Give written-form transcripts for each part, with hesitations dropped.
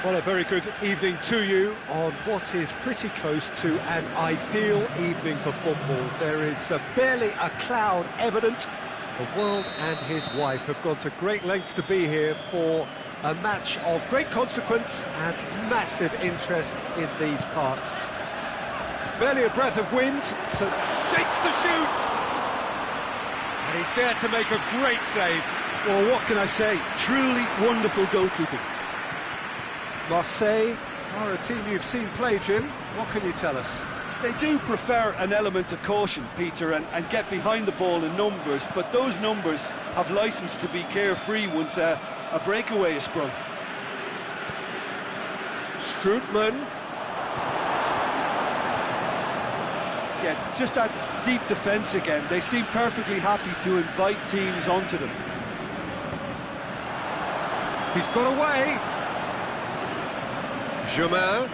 Well, a very good evening to you on what is pretty close to an ideal evening for football. There is barely a cloud evident. The world and his wife have gone to great lengths to be here for a match of great consequence and massive interest in these parts. Barely a breath of wind, so shakes the shoots! And he's there to make a great save. Well, what can I say? Truly wonderful goalkeeping. Marseille are a team you've seen play, Jim. What can you tell us? They do prefer an element of caution, Peter, and get behind the ball in numbers, but those numbers have licence to be carefree once a breakaway is sprung. Strootman. Yeah, just that deep defence again. They seem perfectly happy to invite teams onto them. He's got away. Germain.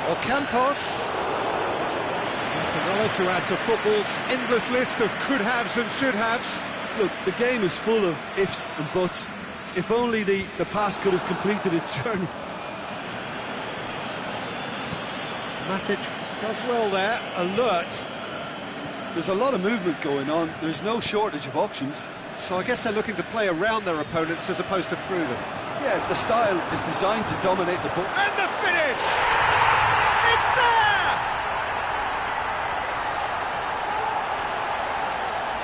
Ocampos. That's another to add to football's endless list of could-haves and should-haves. Look, the game is full of ifs and buts. If only the pass could have completed its journey. Matic does well there, alert. There's a lot of movement going on. There's no shortage of options. So I guess they're looking to play around their opponents as opposed to through them. Yeah, the style is designed to dominate the ball. And the finish! It's there!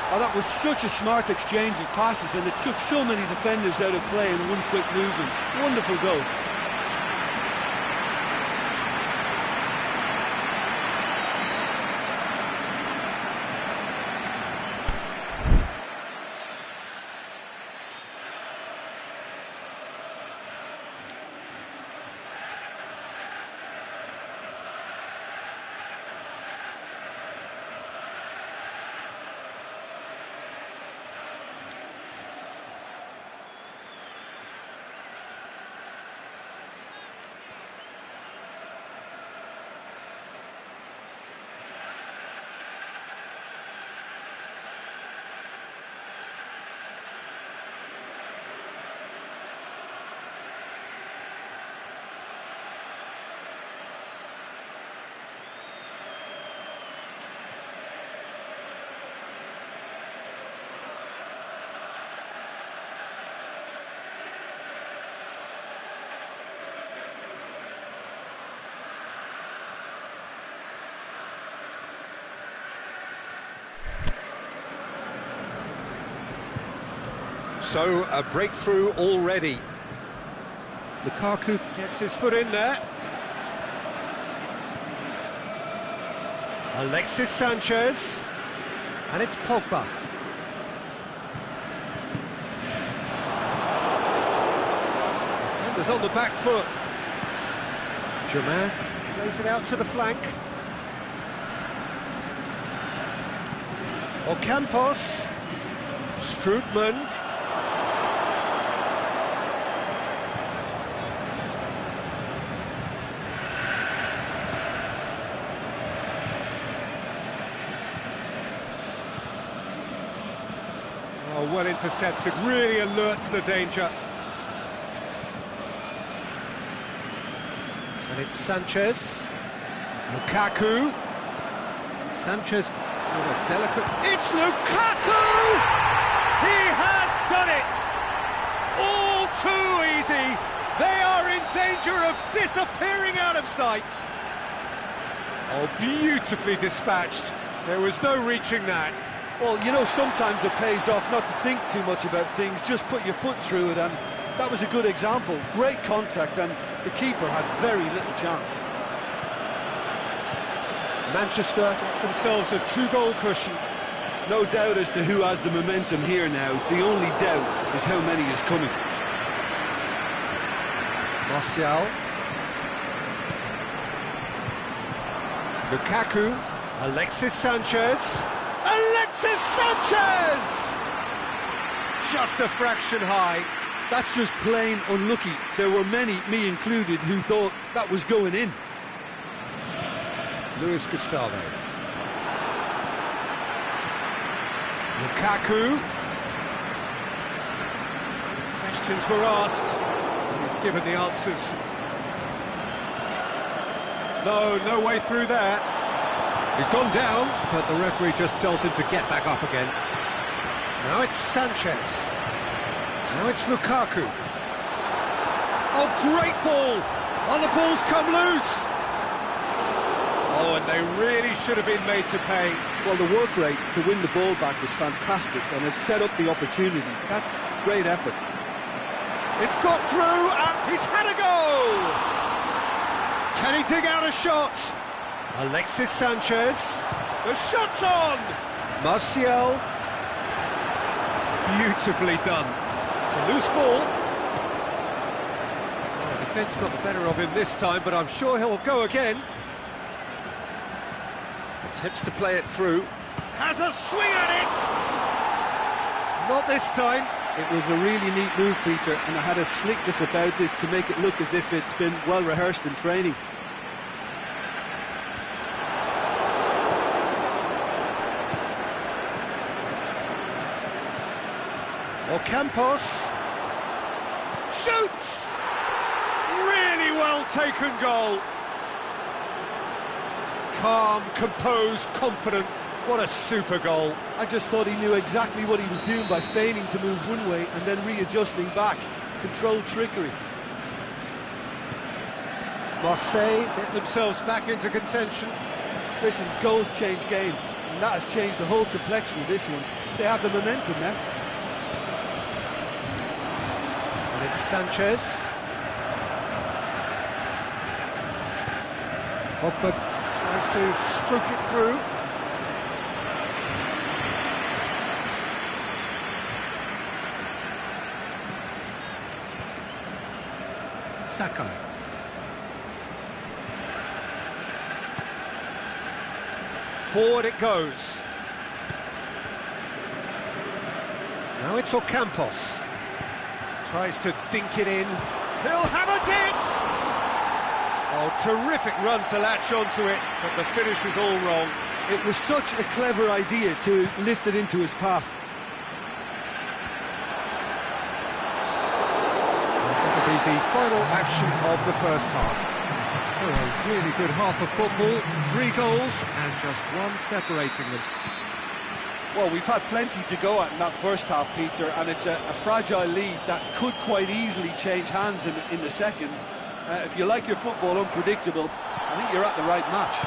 Oh, that was such a smart exchange of passes, and it took so many defenders out of play in one quick movement. Wonderful goal. So, a breakthrough already. Lukaku gets his foot in there. Alexis Sanchez. And it's Pogba. Defenders on the back foot. Germain plays it out to the flank. Ocampos. Strootman. Oh, well intercepted, really alert to the danger. And it's Sanchez. Lukaku. Sanchez with a delicate... It's Lukaku! He has done it! All too easy! They are in danger of disappearing out of sight! Oh, beautifully dispatched. There was no reaching that. Well, you know, sometimes it pays off not to think too much about things, just put your foot through it, and that was a good example. Great contact, and the keeper had very little chance. Manchester get themselves a two-goal cushion. No doubt as to who has the momentum here now. The only doubt is how many is coming. Martial. Lukaku. Alexis Sanchez. Alexis Sanchez! Just a fraction high. That's just plain unlucky. There were many, me included, who thought that was going in. Luis Gustavo. Lukaku. Questions were asked, and he's given the answers. No way through there. He's gone down, but the referee just tells him to get back up again. Now it's Sanchez. Now it's Lukaku. Oh, great ball! Oh, the ball's come loose! Oh, and they really should have been made to pay. Well, the work rate to win the ball back was fantastic, and it set up the opportunity. That's great effort. It's got through, and he's had a goal! Can he dig out a shot? Alexis Sanchez. The shot's on! Martial. Beautifully done. It's a loose ball. Oh, the defence got the better of him this time, but I'm sure he'll go again. Attempts to play it through. Has a swing at it! Not this time. It was a really neat move, Peter, and it had a slickness about it to make it look as if it's been well rehearsed in training. Campos shoots! Really well taken goal. Calm, composed, confident. What a super goal. I just thought he knew exactly what he was doing by feigning to move one way and then readjusting back. Controlled trickery. Marseille get themselves back into contention. Listen, goals change games, and that has changed the whole complexion of this one. They have the momentum now. And it's Sanchez. Pogba tries to stroke it through. Sakai. Forward it goes. Now it's Ocampos. Tries to dink it in. He'll have a dip! Oh, terrific run to latch onto it, but the finish was all wrong. It was such a clever idea to lift it into his path. That'll be the final action of the first half. So a really good half of football, 3 goals and just one separating them. Well, we've had plenty to go at in that first half, Peter, and it's a fragile lead that could quite easily change hands in the second. If you like your football unpredictable, I think you're at the right match.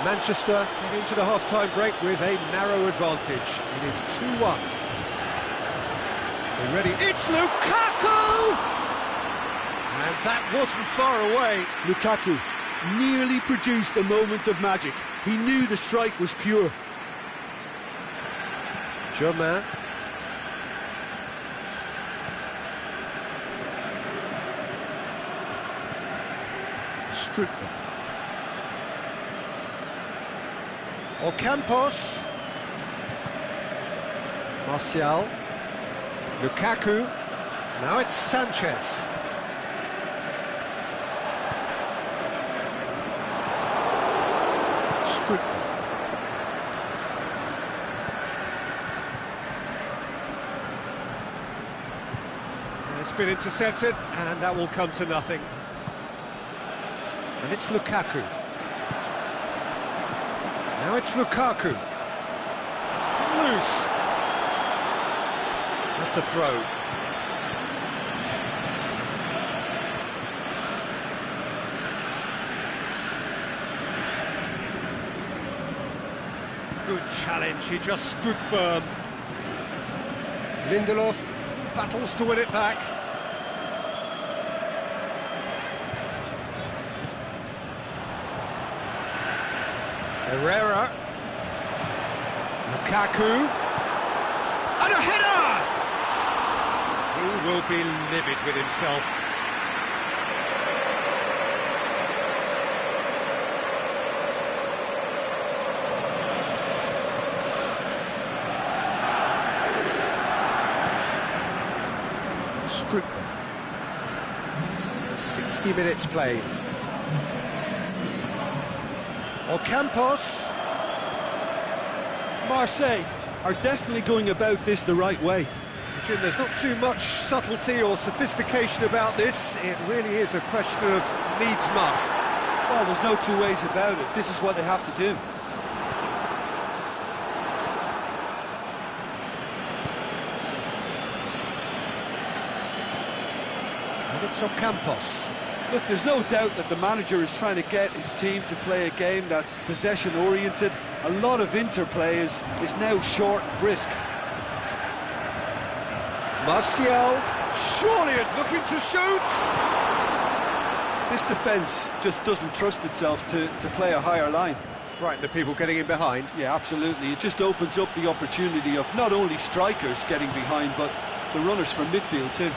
Manchester head into the half-time break with a narrow advantage. It is 2-1. They're ready. It's Lukaku! And that wasn't far away. Lukaku nearly produced a moment of magic. He knew the strike was pure. Germain. Strickland. Ocampos. Martial. Lukaku. Now it's Sanchez. Strickland. It's been intercepted, and that will come to nothing. And it's Lukaku. Now it's Lukaku. It's come loose. That's a throw. Good challenge, he just stood firm. Lindelof battles to win it back. Herrera. Lukaku. And a header! He will be livid with himself. Strickland. 60 minutes played. Ocampos. Marseille are definitely going about this the right way. Jim, there's not too much subtlety or sophistication about this. It really is a question of needs must. Well, there's no two ways about it. This is what they have to do. And it's Ocampos. Look, there's no doubt that the manager is trying to get his team to play a game that's possession-oriented. A lot of interplay is now short and brisk. Martial, surely is looking to shoot! This defence just doesn't trust itself to play a higher line. Frightened of people getting in behind. Yeah, absolutely. It just opens up the opportunity of not only strikers getting behind, but the runners from midfield too.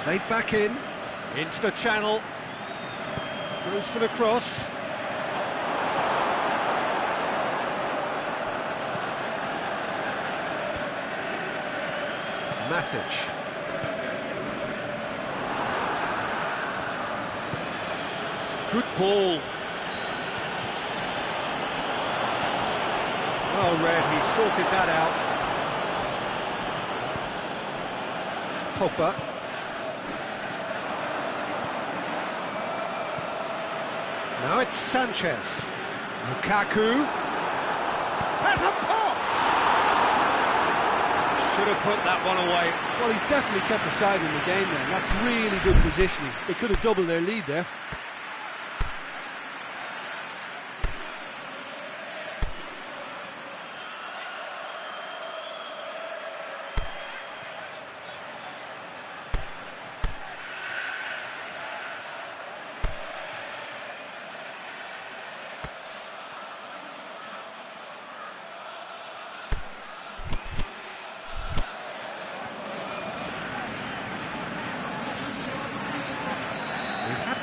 Played back in, into the channel, goes for the cross. Matic. Good ball. Well read, he sorted that out. Pogba. Now it's Sanchez. Lukaku. Has a pop! Should have put that one away. Well, he's definitely kept the side in the game then. That's really good positioning. They could have doubled their lead there.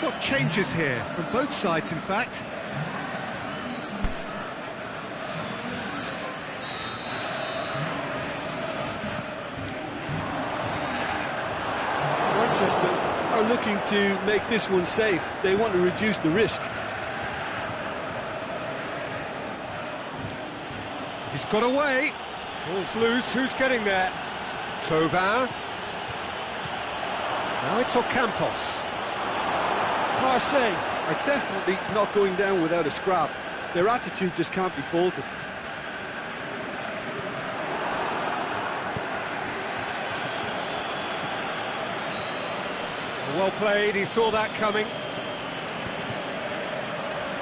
Got changes here from both sides, in fact. Manchester are looking to make this one safe. They want to reduce the risk. He's got away. Ball's loose. Who's getting there? Thauvin. Now it's Ocampos. Marseille are definitely not going down without a scrap. Their attitude just can't be faulted. Well played, he saw that coming.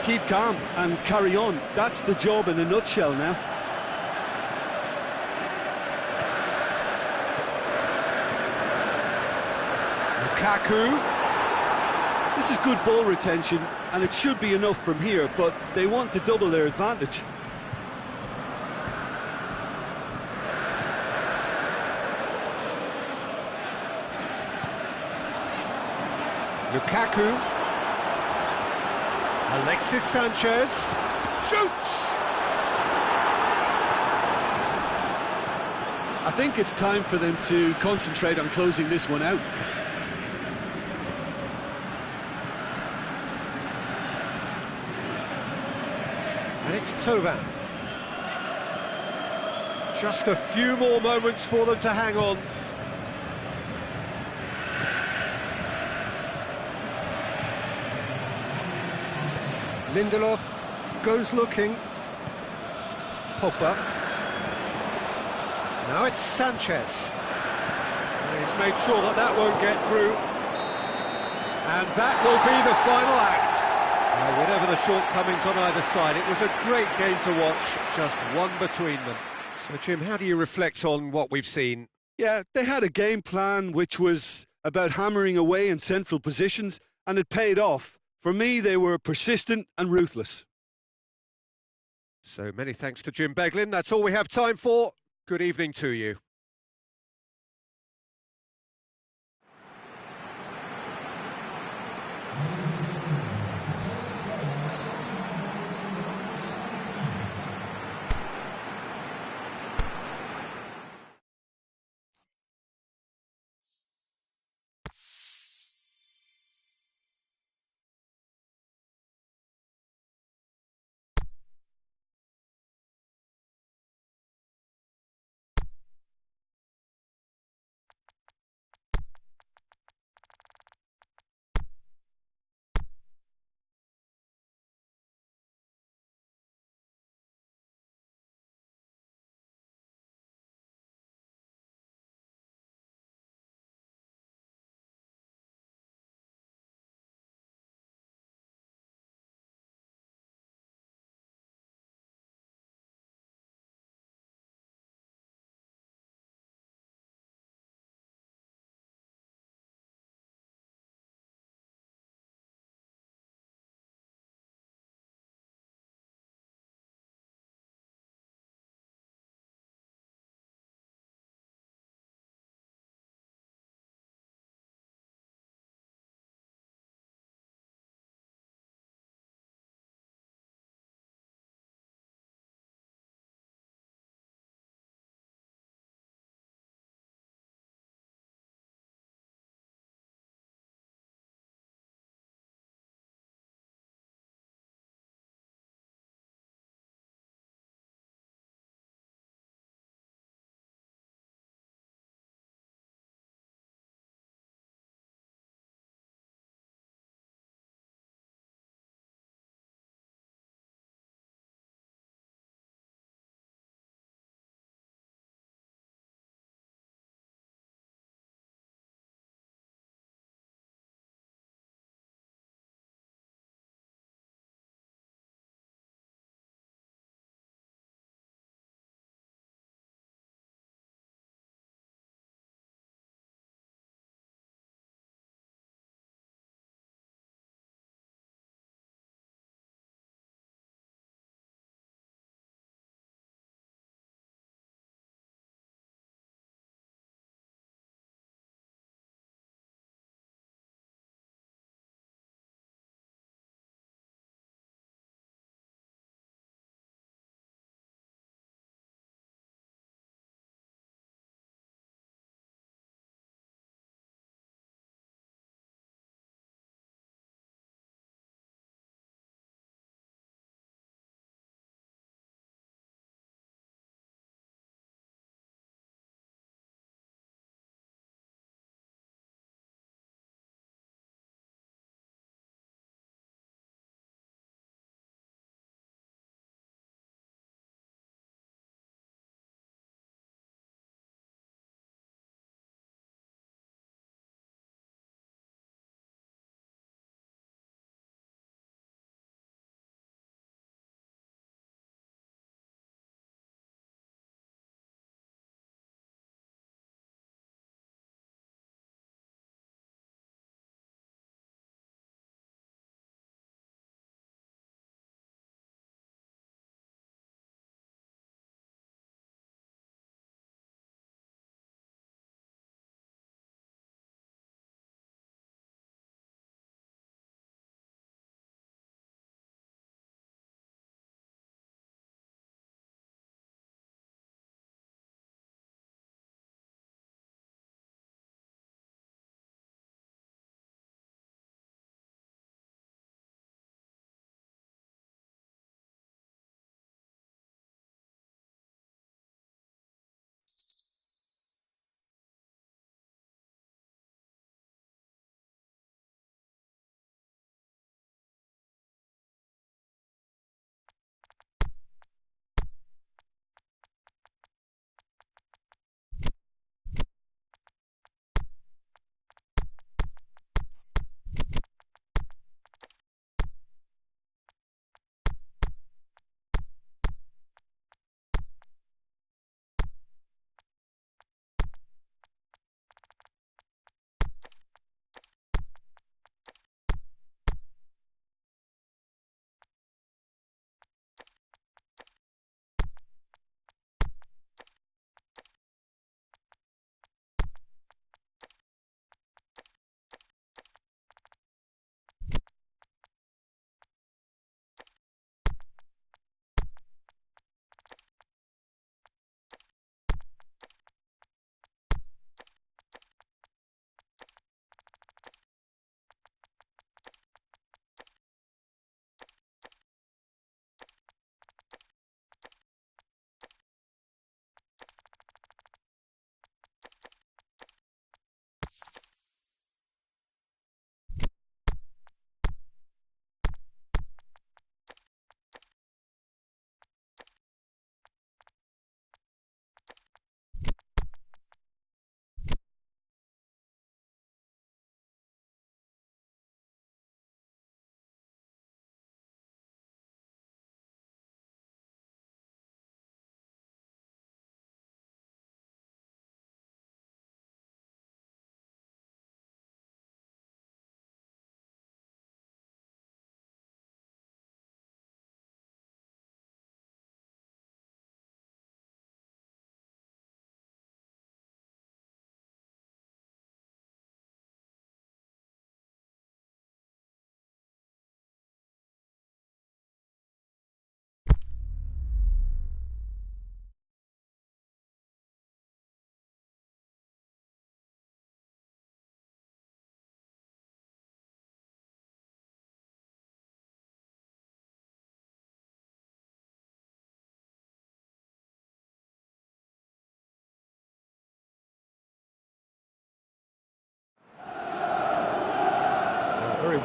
Keep calm and carry on. That's the job in a nutshell now. Lukaku. This is good ball retention, and it should be enough from here, but they want to double their advantage. Lukaku. Alexis Sanchez. Shoots! I think it's time for them to concentrate on closing this one out. And it's Thauvin. Just a few more moments for them to hang on. Lindelof goes looking. Pogba. Now it's Sanchez. And he's made sure that that won't get through. And that will be the final act. Whatever the shortcomings on either side, it was a great game to watch, just one between them. So, Jim, how do you reflect on what we've seen? Yeah, they had a game plan which was about hammering away in central positions, and it paid off. For me, they were persistent and ruthless. So many thanks to Jim Beglin. That's all we have time for. Good evening to you.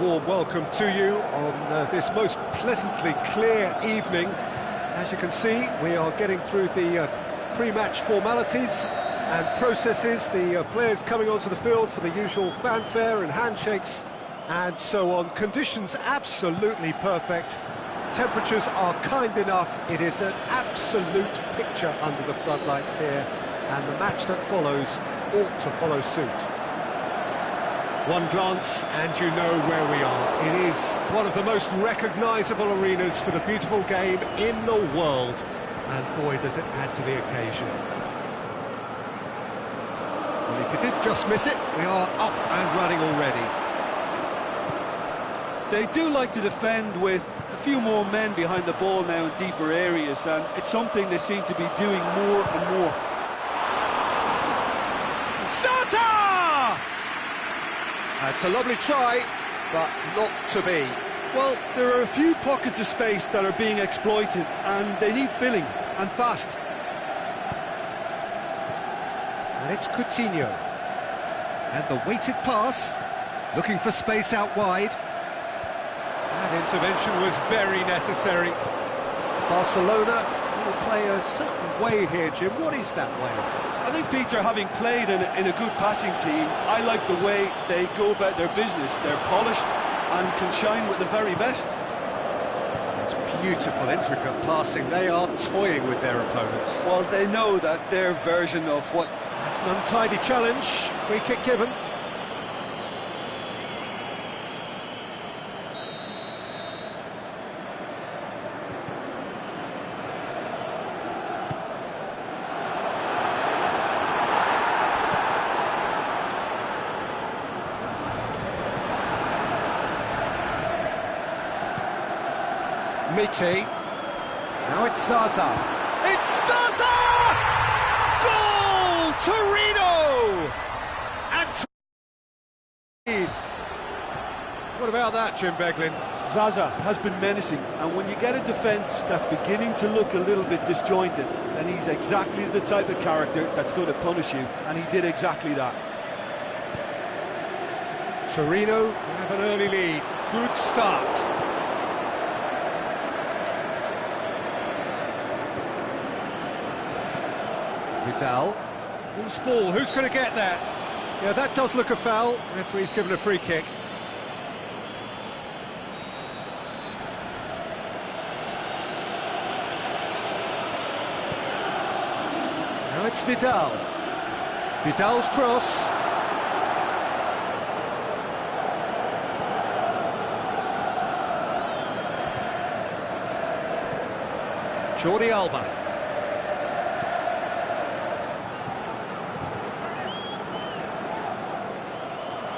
warm welcome to you on this most pleasantly clear evening. As you can see, we are getting through the pre-match formalities and processes, the players coming onto the field for the usual fanfare and handshakes and so on. Conditions absolutely perfect. Temperatures are kind enough. It is an absolute picture under the floodlights here, and the match that follows ought to follow suit. One glance and you know where we are. It is one of the most recognisable arenas for the beautiful game in the world, and boy does it add to the occasion. Well, if you did just miss it, we are up and running already. They do like to defend with a few more men behind the ball now in deeper areas, and it's something they seem to be doing more and more. Zaza! That's a lovely try, but not to be. Well, there are a few pockets of space that are being exploited, and they need filling, and fast. And it's Coutinho. And the weighted pass, looking for space out wide. That intervention was very necessary. Barcelona will play a certain way here, Jim. What is that way? I think, Peter, having played in a good passing team, I like the way they go about their business. They're polished and can shine with the very best. It's beautiful, intricate passing. They are toying with their opponents. Well, they know that their version of what... That's an untidy challenge. Free kick given. Miti. Now it's Zaza. It's Zaza! Goal! Torino! And what about that, Jim Beglin? Zaza has been menacing, and when you get a defence that's beginning to look a little bit disjointed, then he's exactly the type of character that's going to punish you, and he did exactly that. Torino have an early lead. Good start. Vidal. Loose ball, who's going to get there? Yeah, that does look a foul. Referee's given a free kick. Now it's Vidal. Vidal's cross. Jordi Alba.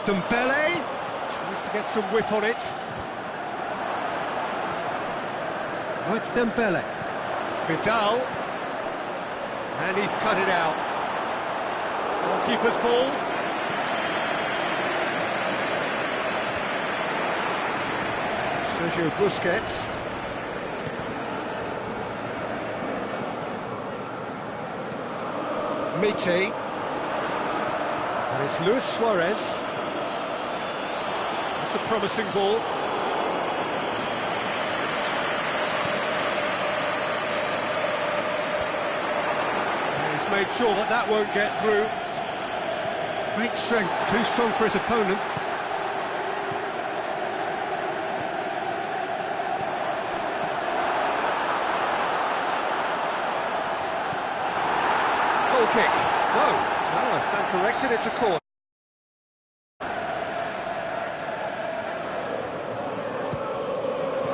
Dembele tries to get some whip on it. Now it's Dembele. Vidal. And he's cut it out. Goalkeeper's ball. Sergio Busquets. Miti. And it's Luis Suarez. That's a promising ball. And he's made sure that that won't get through. Great strength, too strong for his opponent. Goal kick. No, I stand corrected, it's a corner.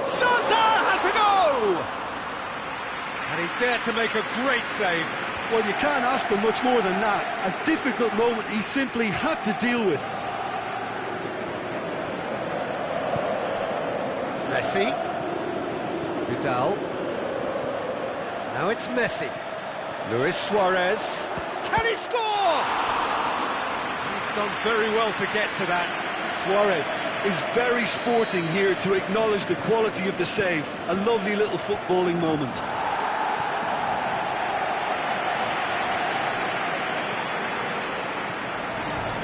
Zaza has a go! And he's there to make a great save. Well, you can't ask for much more than that. A difficult moment he simply had to deal with. Messi. Vidal. Now it's Messi. Luis Suarez. Can he score? He's done very well to get to that. Suarez is very sporting here to acknowledge the quality of the save. A lovely little footballing moment.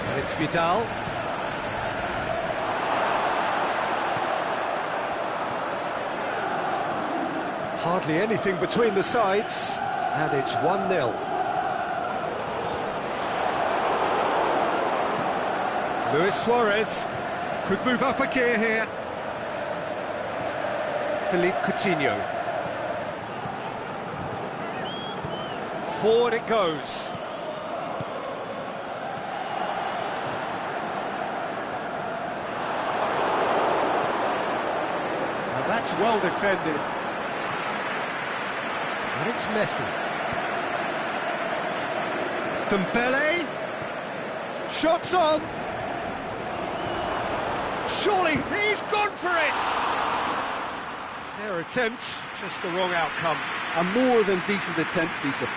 And it's Vidal. Hardly anything between the sides, and it's 1-0. Luis Suarez could move up a gear here. Philippe Coutinho. Forward it goes. And that's well defended. And it's Messi. Dembele. Shots on. Surely he's gone for it! Their attempt, just the wrong outcome. A more than decent attempt, Peter.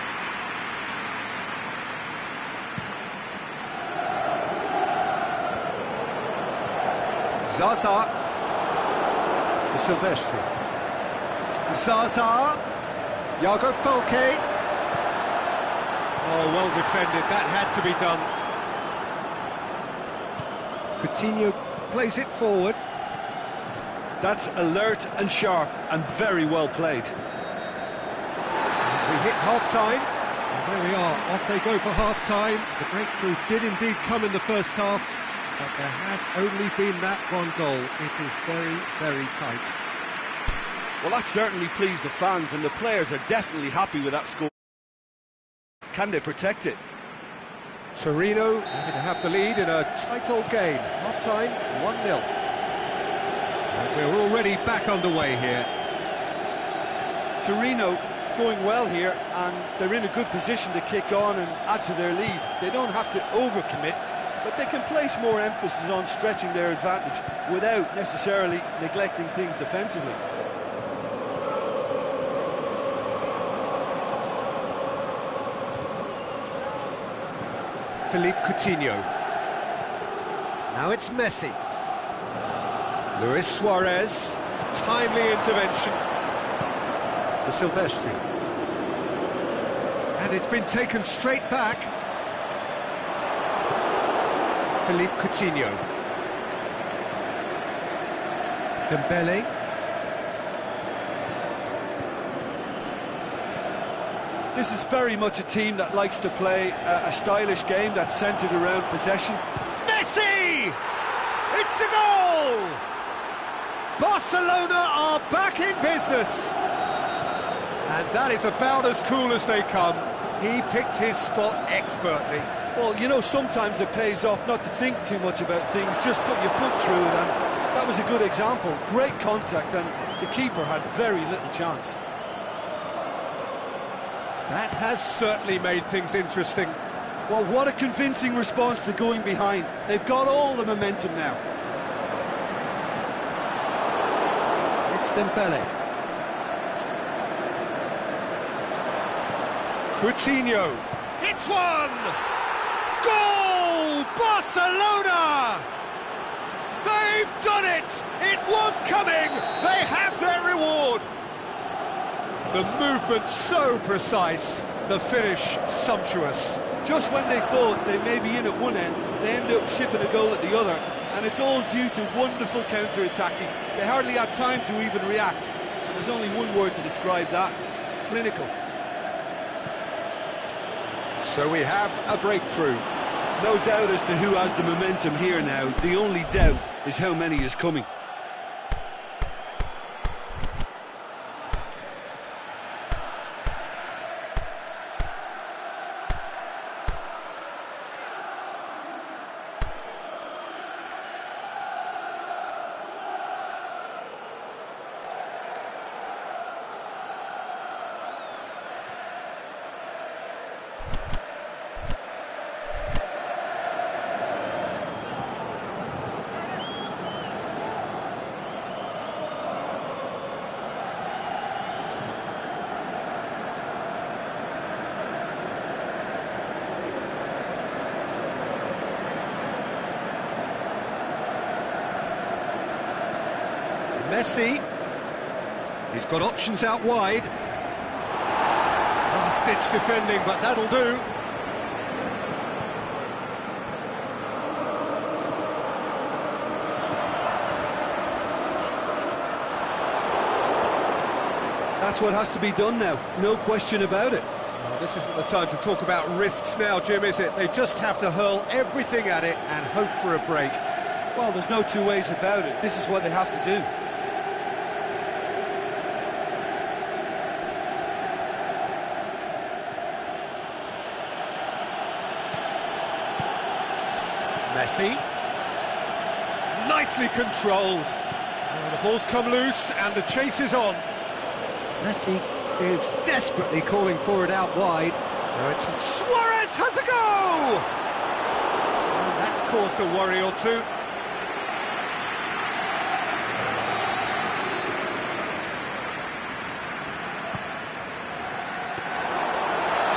Zaza to Silvestri. Zaza. Iago Falque. Oh, well defended. That had to be done. Coutinho plays it forward. That's alert and sharp and very well played. We hit half-time. And there we are. Off they go for half-time. The breakthrough did indeed come in the first half, but there has only been that one goal. It is very, very tight. Well, that certainly pleased the fans, and the players are definitely happy with that score. Can they protect it? Torino happy to have the lead in a tight old game. Half-time, 1-0. And we're already back underway here. Torino going well here, and they're in a good position to kick on and add to their lead. They don't have to overcommit, but they can place more emphasis on stretching their advantage without necessarily neglecting things defensively. Philippe Coutinho. Now it's Messi. Luis Suarez. Timely intervention to Silvestri. And it's been taken straight back. Philippe Coutinho. Dembele. This is very much a team that likes to play a stylish game that's centred around possession. Messi! It's a goal! Barcelona are back in business. And that is about as cool as they come. He picked his spot expertly. Well, you know, sometimes it pays off not to think too much about things, just put your foot through it, and that was a good example. Great contact, and the keeper had very little chance. That has certainly made things interesting. Well, what a convincing response to going behind. They've got all the momentum now. It's Dembele. Coutinho. It's one! Goal! Barcelona! They've done it! It was coming! They have their reward! The movement so precise, the finish sumptuous. Just when they thought they may be in at one end, they end up shipping a goal at the other, and it's all due to wonderful counter-attacking. They hardly had time to even react, and there's only one word to describe that: clinical. So we have a breakthrough. No doubt as to who has the momentum here now. The only doubt is how many is coming. Messi. He's got options out wide. Last-ditch defending, but that'll do. That's what has to be done now, no question about it. Well, this isn't the time to talk about risks now, Jim, is it? They just have to hurl everything at it and hope for a break. Well, there's no two ways about it. This is what they have to do. Messi. Nicely controlled. Well, the ball's come loose and the chase is on. Messi is desperately calling for it out wide. Now it's Suarez has a go! And that's caused a worry or two.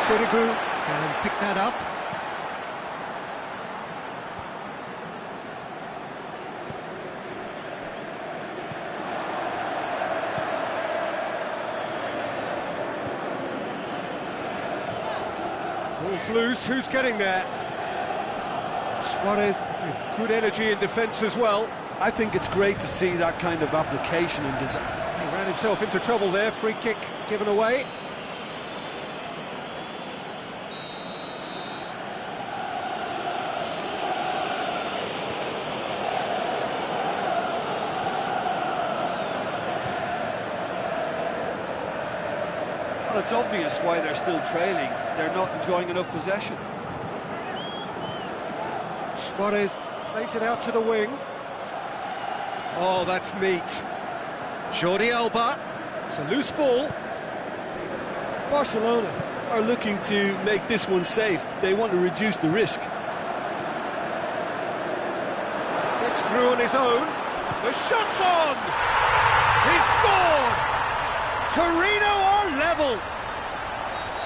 Sirigu can pick that up. Ball's loose, who's getting there? Suarez with good energy in defence as well. I think it's great to see that kind of application and design. He ran himself into trouble there, free kick given away. Well, it's obvious why they're still trailing. They're not enjoying enough possession. Suarez plays it out to the wing. Oh, that's neat. Jordi Alba. It's a loose ball. Barcelona are looking to make this one safe. They want to reduce the risk. Gets through on his own. The shot's on! He's scored! Torino are level!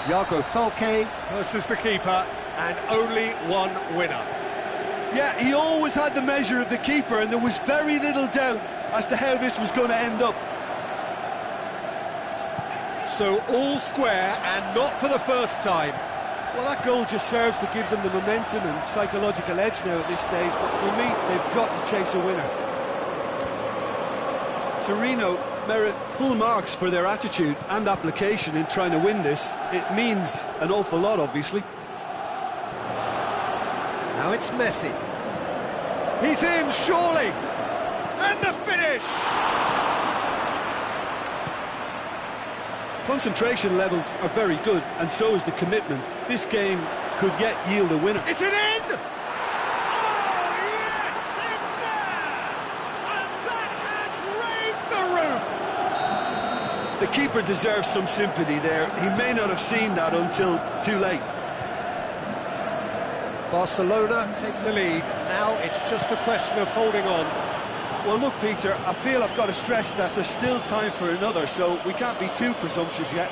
Iago Falque versus the keeper, and only one winner. Yeah, he always had the measure of the keeper, and there was very little doubt as to how this was going to end up. So all square, and not for the first time. Well, that goal just serves to give them the momentum and psychological edge now at this stage, but for me, they've got to chase a winner. Torino merit full marks for their attitude and application in trying to win this. It means an awful lot, obviously. Now it's Messi. He's in, surely! And the finish! Concentration levels are very good, and so is the commitment. This game could yet yield a winner. Is it in? Oh, yes, it's there! And that has raised the roof! The keeper deserves some sympathy there. He may not have seen that until too late. Barcelona take the lead. Now it's just a question of holding on. Well, look, Peter, I feel I've got to stress that there's still time for another, so we can't be too presumptuous yet.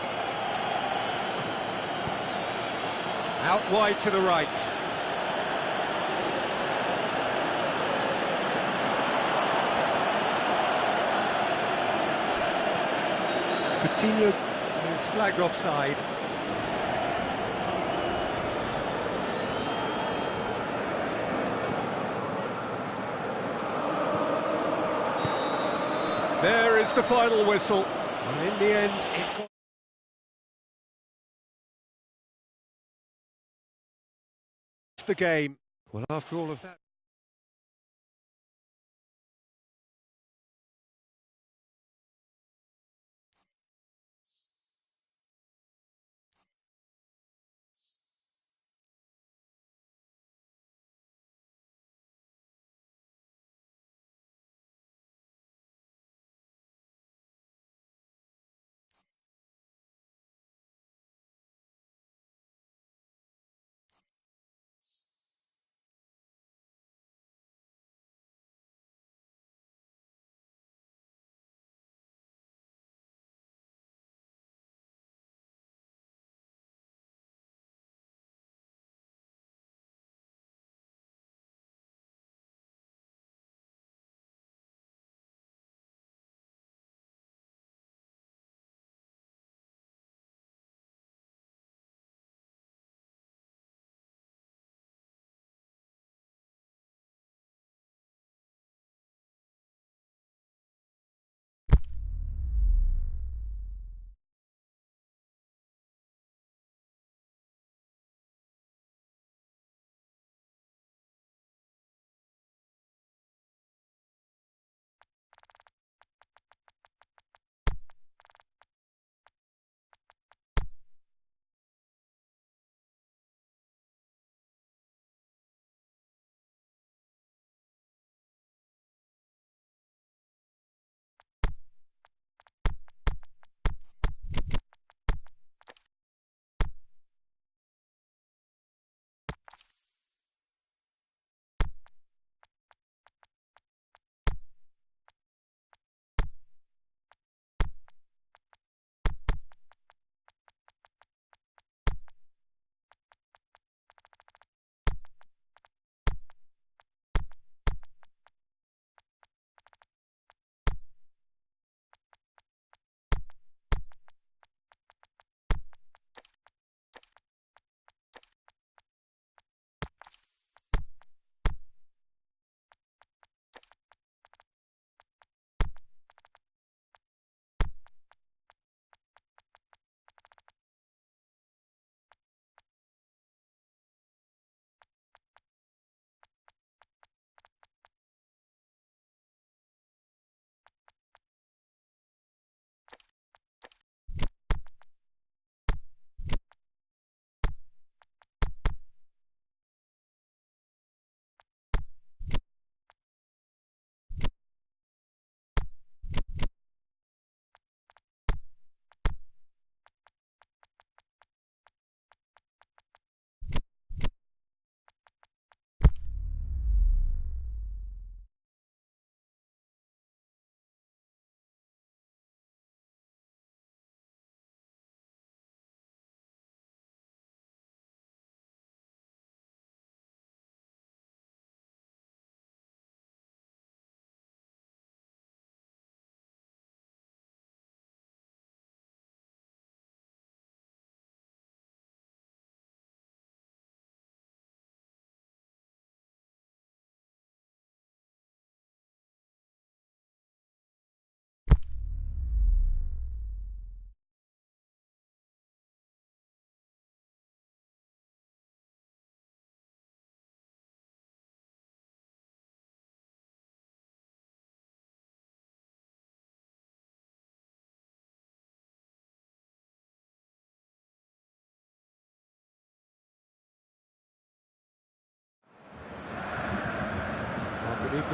Out wide to the right. Coutinho is flagged offside. There is the final whistle, and in the end, it got the game. Well, after all of that.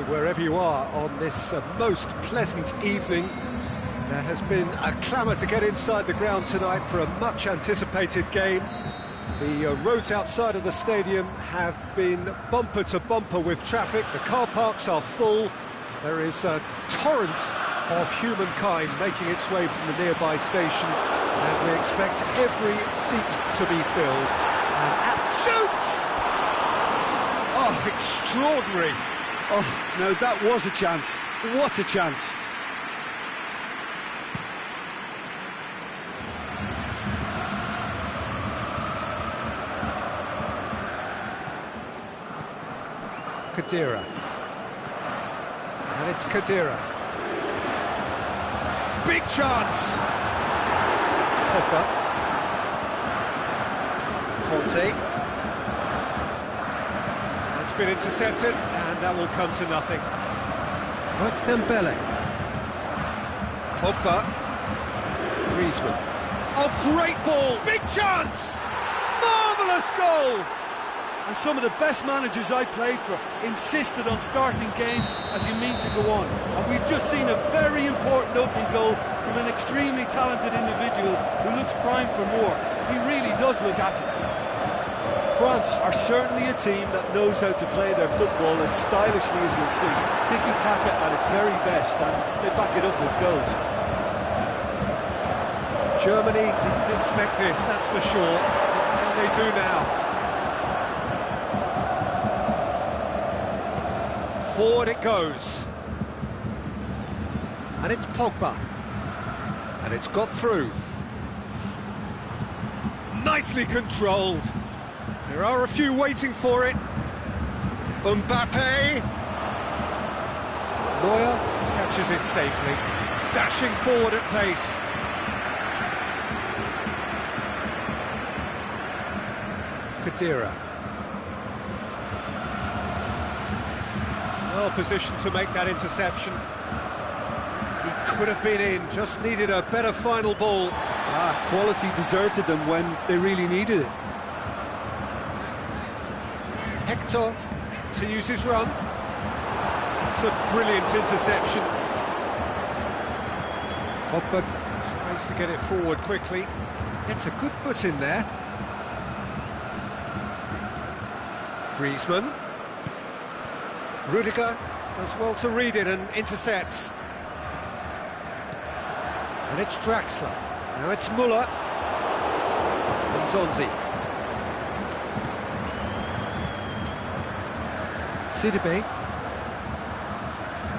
be wherever you are on this most pleasant evening. There has been a clamour to get inside the ground tonight for a much-anticipated game. The roads outside of the stadium have been bumper to bumper with traffic. The car parks are full. There is a torrent of humankind making its way from the nearby station, and we expect every seat to be filled. And shoots! Oh, extraordinary! Oh, no, that was a chance. What a chance! Kadira. And it's Kadira. Big chance! Pogba. Conte. That's been intercepted, and that will come to nothing. That's Dembele. Pogba. Griezmann. Oh, great ball! Big chance! Marvellous goal! And some of the best managers I played for insisted on starting games as you mean to go on. And we've just seen a very important opening goal from an extremely talented individual who looks primed for more. He really does look at it. France are certainly a team that knows how to play their football as stylishly as you'll see. Tiki-taka at its very best, and they back it up with goals. Germany didn't expect this, that's for sure. What can they do now? Forward it goes. And it's Pogba. And it's got through. Nicely controlled. There are a few waiting for it. Mbappe. Neuer catches it safely. Dashing forward at pace. Kadira. Well positioned to make that interception. He could have been in, just needed a better final ball. Quality deserted them when they really needed it. Hector continues his run. It's a brilliant interception. Pogba tries to get it forward quickly. Gets a good foot in there. Griezmann. Rudiger does well to read it and intercepts. And it's Draxler. Now it's Muller. And Zonzi. Sidibe.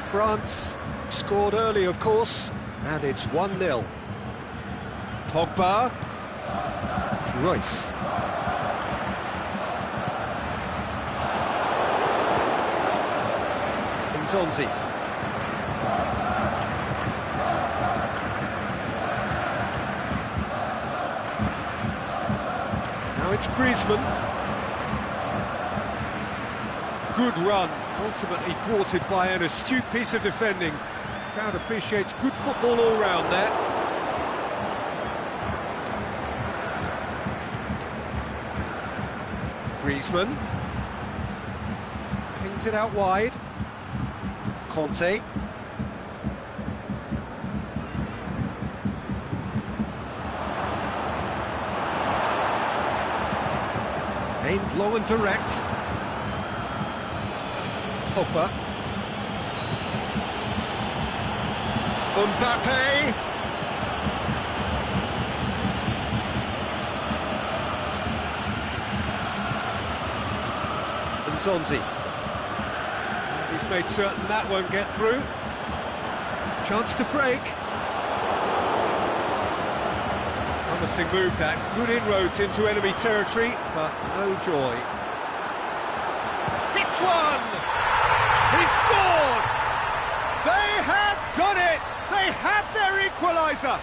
France scored early, of course, and it's 1-0. Pogba. Royce. Zonzi. Now it's Griezmann. Good run, ultimately thwarted by an astute piece of defending. Crowd appreciates good football all round there. Griezmann. Pings it out wide. Conte. Aimed low and direct. Pogba. Mbappe. And Zonzi. He's made certain that won't get through. Chance to break. Promising move that. Good inroads into enemy territory, but no joy. Hits one! He scored! They have done it! They have their equaliser!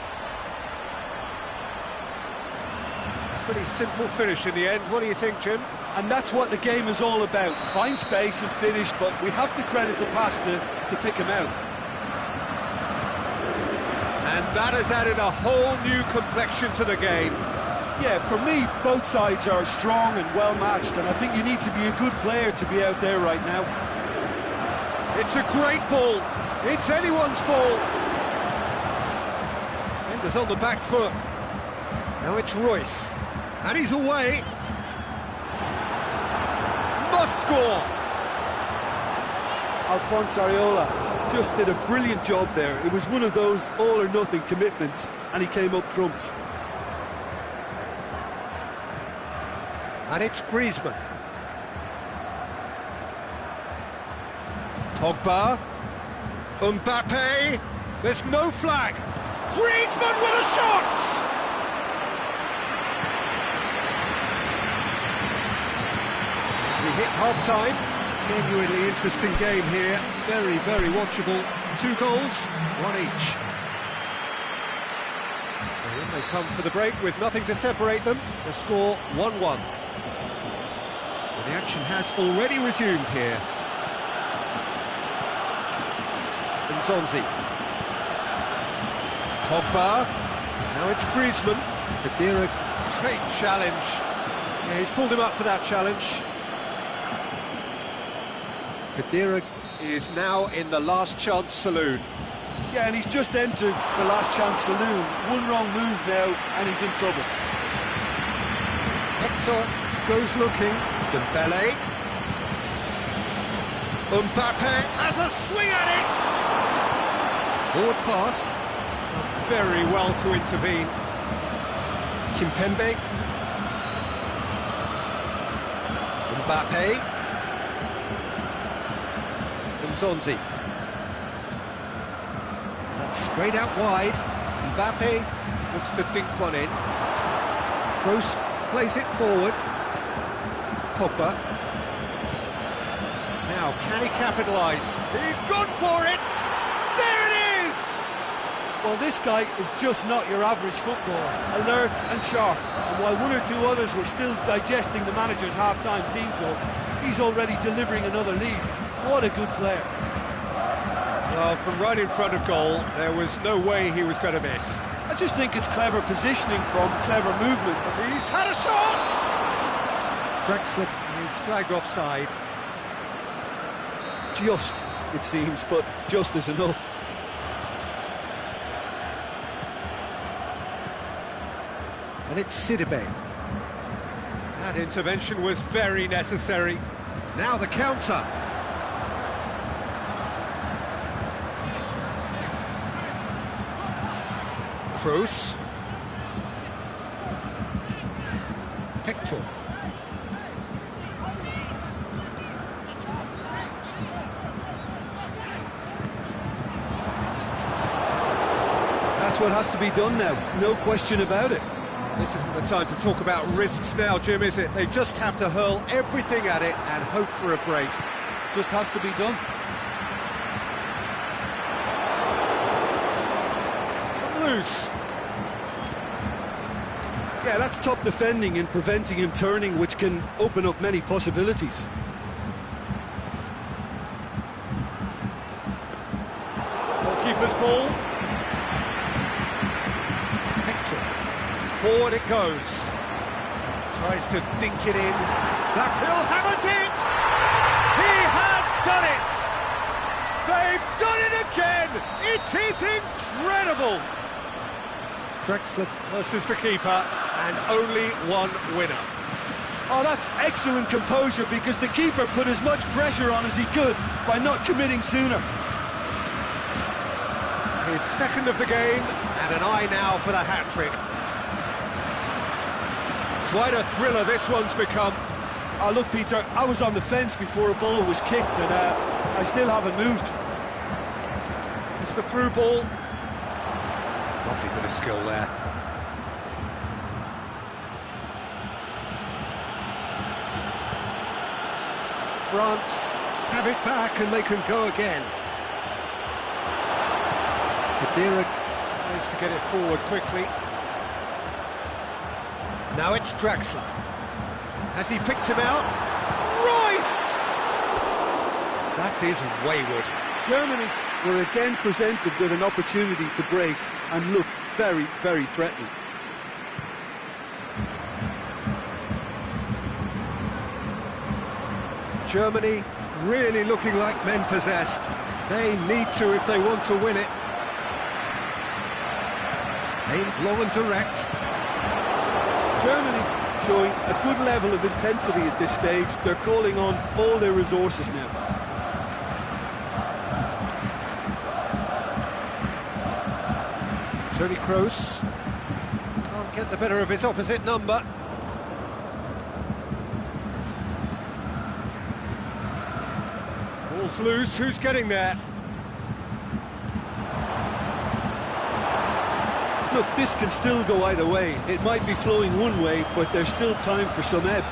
Pretty simple finish in the end. What do you think, Jim? And that's what the game is all about. Find space and finish, but we have to credit the pass to pick him out. And that has added a whole new complexion to the game. Yeah, for me, both sides are strong and well matched, and I think you need to be a good player to be out there right now. It's a great ball. It's anyone's ball. Defender's on the back foot. Now it's Royce. And he's away. Must score. Alphonse Areola just did a brilliant job there. It was one of those all-or-nothing commitments, and he came up trumps. And it's Griezmann. Pogba. Mbappe. There's no flag. Griezmann with a shot! We hit half-time. Genuinely interesting game here. Very, very watchable. 2 goals, 1 each. So in they come for the break with nothing to separate them. The score 1-1. Well, the action has already resumed here. Nzonzi. Pogba. Now it's Griezmann. Khedira, great challenge. Yeah, he's pulled him up for that challenge. Khedira is now in the last chance saloon. Yeah, and he's just entered the last chance saloon. One wrong move now, and he's in trouble. Hector goes looking. Dembele. Mbappe has a swing at it! Forward pass. Done very well to intervene. Kimpembe. Mbappe. Nzonzi. That's sprayed out wide. Mbappe looks to dink one in. Kroos plays it forward. Pogba. Now, can he capitalise? He's gone for it! There it is! Well, this guy is just not your average footballer. Alert and sharp. And while one or two others were still digesting the manager's half-time team talk, he's already delivering another lead. What a good player. Well, from right in front of goal, there was no way he was going to miss. I just think it's clever positioning from clever movement. He's had a shot! Draxler is flagged offside. Just, it seems, but just is enough. And it's Sidibe. That intervention was very necessary. Now the counter. Kroos. Hector. That's what has to be done now, no question about it. This isn't the time to talk about risks now, Jim, is it? They just have to hurl everything at it and hope for a break. Just has to be done. It's come loose. Yeah, that's top defending and preventing him turning, which can open up many possibilities. Goalkeeper's ball. Hector. Forward it goes. Tries to dink it in. That will have it! He has done it! They've done it again! It is incredible! Draxler versus the keeper, and only one winner. Oh, that's excellent composure, because the keeper put as much pressure on as he could by not committing sooner. His second of the game, and an eye now for the hat-trick. Quite a thriller this one's become. Oh, look, Peter, I was on the fence before a ball was kicked, and I still haven't moved. It's the through ball. Lovely bit of skill there. France have it back and they can go again. Khedira tries to get it forward quickly. Now it's Draxler. Has he picked him out? Royce! That is wayward. Germany were again presented with an opportunity to break and look very, very threatening. Germany really looking like men possessed. They need to if they want to win it. Aimed long and direct. Germany showing a good level of intensity at this stage. They're calling on all their resources now. Toni Kroos can't get the better of his opposite number. Ball's loose, who's getting there? Look, this can still go either way. It might be flowing one way, but there's still time for some ebb.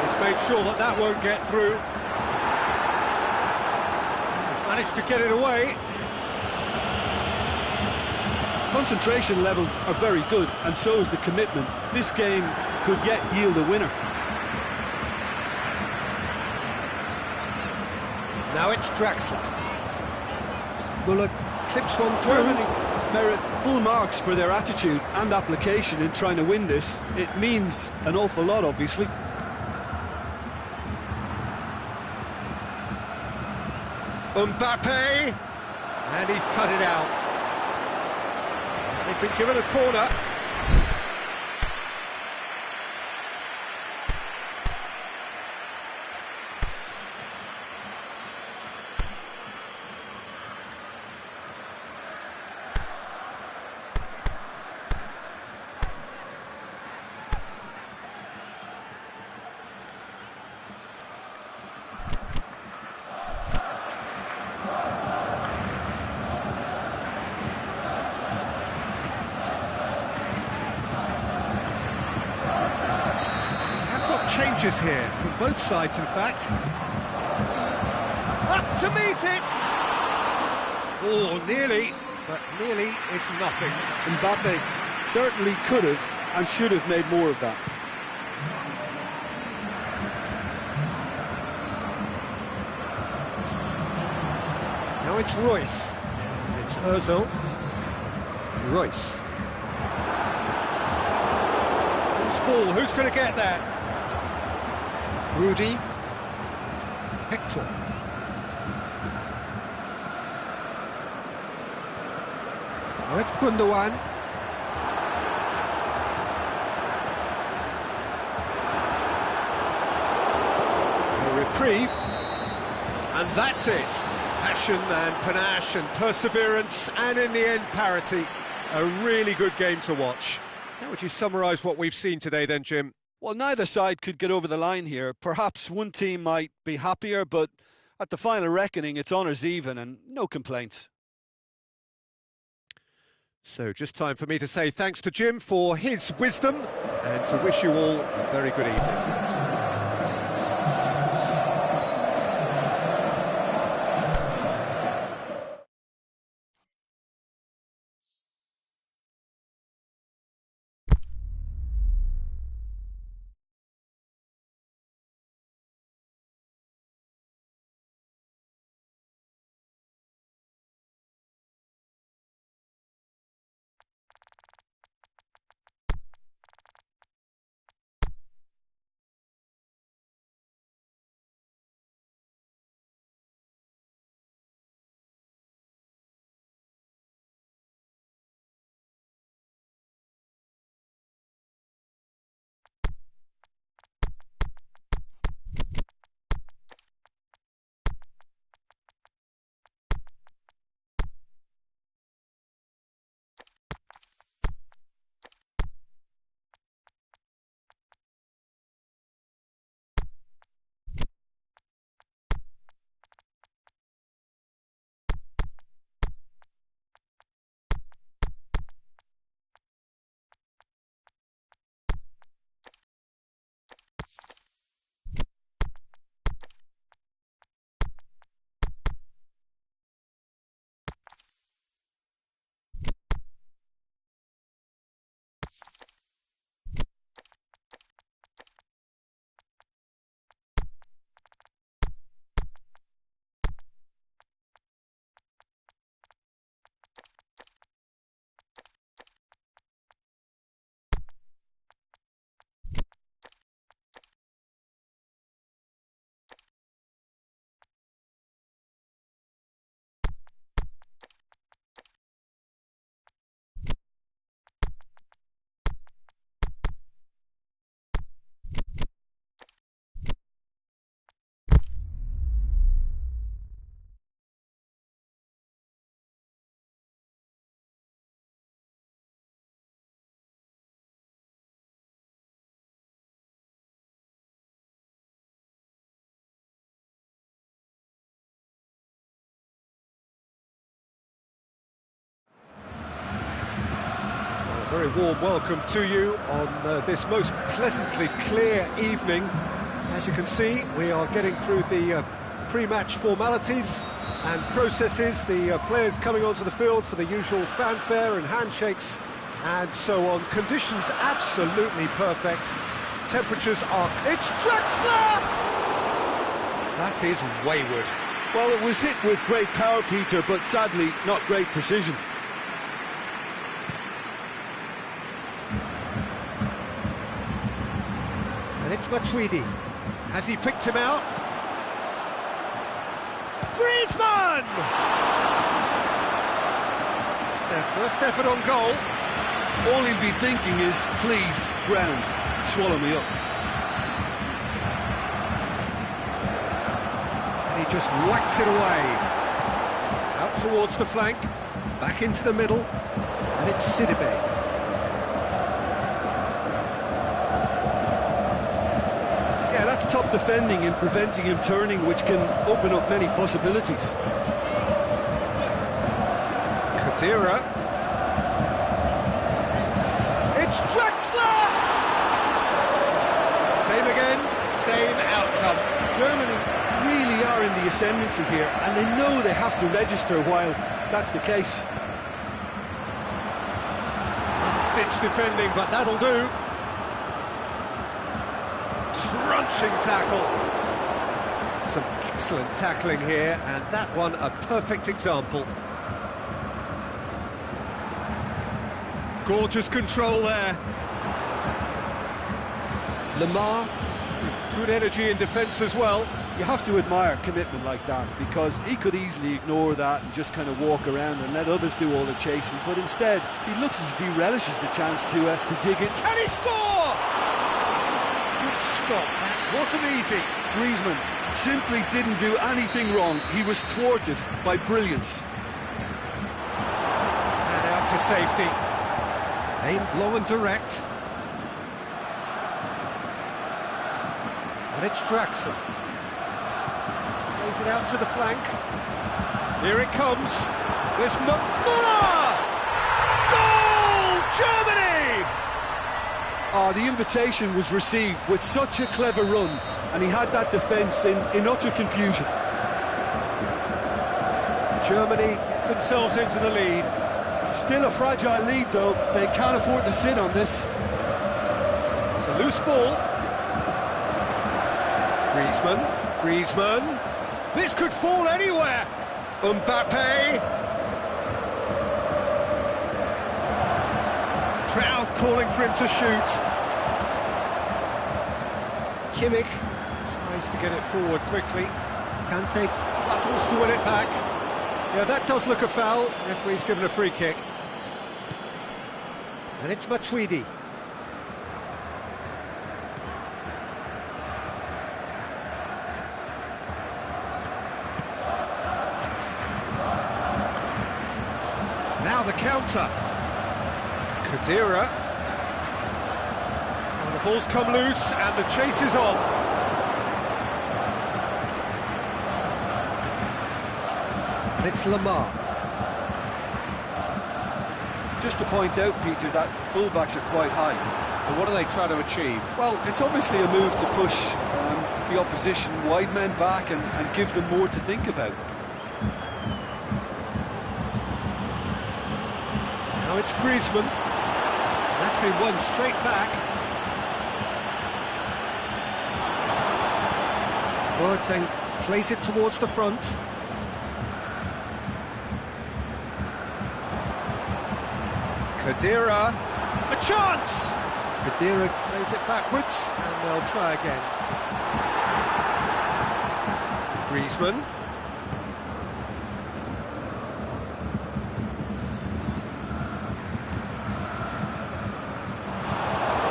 He's made sure that that won't get through. Managed to get it away. Concentration levels are very good, and so is the commitment. This game could yet yield a winner. Now it's Draxler. Muller clips one through. Germany merit full marks for their attitude and application in trying to win this. It means an awful lot, obviously. Mbappe, and he's cut it out. They've been given a corner. Changes here, from both sides in fact. Up to meet it! Oh, nearly, but nearly is nothing. Mbappe certainly could have and should have made more of that. Now it's Royce. It's Ozil. Royce. Ball, who's going to get that? Rudy. Hector. Now it's Gundogan. A reprieve. And that's it. Passion and panache and perseverance, and in the end, parity. A really good game to watch. How would you summarise what we've seen today then, Jim? Well, neither side could get over the line here. Perhaps one team might be happier, but at the final reckoning, it's honours even and no complaints. So just time for me to say thanks to Jim for his wisdom and to wish you all a very good evening. Very warm welcome to you on this most pleasantly clear evening. As you can see, we are getting through the pre-match formalities and processes, the players coming onto the field for the usual fanfare and handshakes and so on. Conditions absolutely perfect. Temperatures are... It's Draxler! That is wayward. Well, it was hit with great power, Peter, but sadly not great precision. And it's Matuidi. Has he picked him out? Griezmann! It's their first effort on goal. All he'll be thinking is, please, ground, swallow me up. And he just whacks it away. Out towards the flank, back into the middle, and it's Sidibe. Yeah, that's top defending and preventing him turning, which can open up many possibilities. Khedira. It's Draxler! Same again, same outcome. Germany really are in the ascendancy here, and they know they have to register while that's the case. Last-ditch defending, but that'll do. Crunching tackle. Some excellent tackling here, and that one a perfect example. Gorgeous control there. Lamar with good energy in defence as well. You have to admire commitment like that, because he could easily ignore that and just kind of walk around and let others do all the chasing, but instead he looks as if he relishes the chance to dig it. Can he score? Good stop, that wasn't easy. Griezmann simply didn't do anything wrong. He was thwarted by brilliance. And out to safety. Aimed long and direct. And it's Draxler. Plays it out to the flank. Here it comes. There's Müller! Goal! Germany! Oh, the invitation was received with such a clever run, and he had that defence in utter confusion. Germany get themselves into the lead. Still a fragile lead, though. They can't afford to sit on this. It's a loose ball. Griezmann. This could fall anywhere. Mbappe. Crowd calling for him to shoot. Kimmich tries to get it forward quickly. Kante battles to win it back. Yeah, that does look a foul. Referee's given a free kick. And it's Matuidi. Now the counter. Khedira. And the ball's come loose and the chase is on. And it's Lamar. Just to point out, Peter, that the fullbacks are quite high. And what are they trying to achieve? Well, it's obviously a move to push the opposition wide men back and give them more to think about. Now it's Griezmann. That's been won straight back. Boateng plays it towards the front. Khedira, a chance! Khedira plays it backwards, and they'll try again. Griezmann.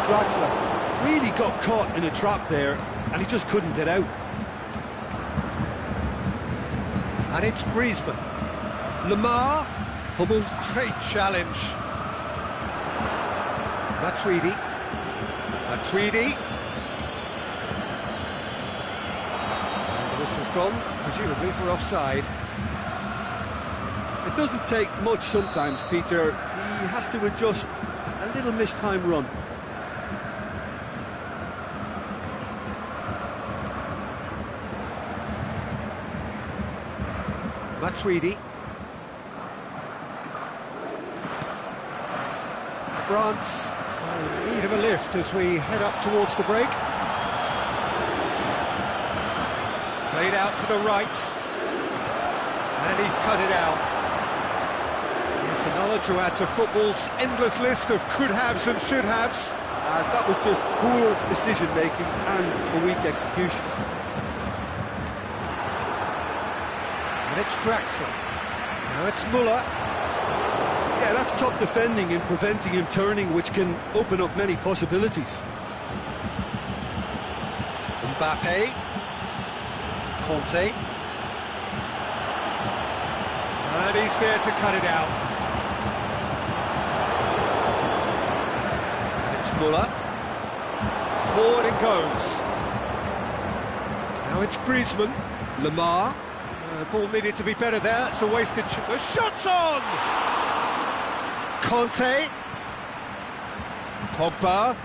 Draxler really got caught in a trap there, and he just couldn't get out. And it's Griezmann. Lamar. Hummels, great challenge. Matuidi. And the whistle's gone, presumably for offside. It doesn't take much sometimes, Peter. He has to adjust A little mistimed run. Matuidi. France in need of a lift as we head up towards the break. Played out to the right. And he's cut it out. Yet another to add to football's endless list of could-haves and should-haves. That was just poor decision-making and a weak execution. And it's Draxler. Now it's Muller. Yeah, that's top defending and preventing him turning, which can open up many possibilities. Mbappe. Conte. And he's there to cut it out. And it's Muller. Forward it goes. Now it's Griezmann. Lamar. Ball needed to be better there. It's a wasted... The shot's on! Conte. Pogba.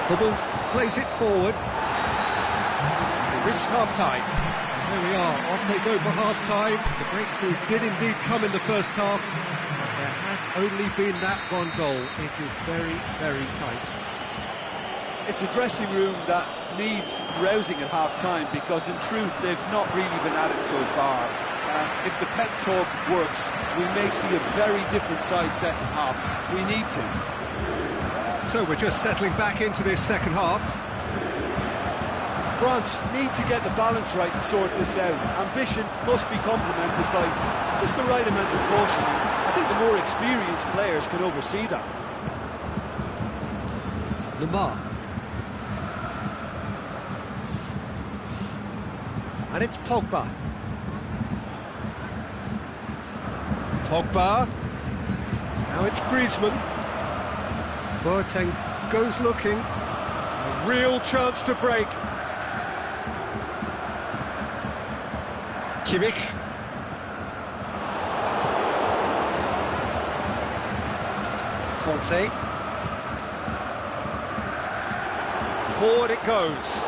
Hummels plays it forward. They reached half-time. There we are, off they go for half-time. The breakthrough did indeed come in the first half. There has only been that one goal. It is very, very tight. It's a dressing room that needs rousing at half-time because, in truth, they've not really been at it so far. If the pep talk works, we may see a very different side second half. We need to. So we're just settling back into this second half. France need to get the balance right to sort this out. Ambition must be complemented by just the right amount of caution. I think the more experienced players can oversee that. Lamar. And it's Pogba. Pogba. Now it's Griezmann. Boateng goes looking. A real chance to break. Kimmich. Conte. Forward it goes.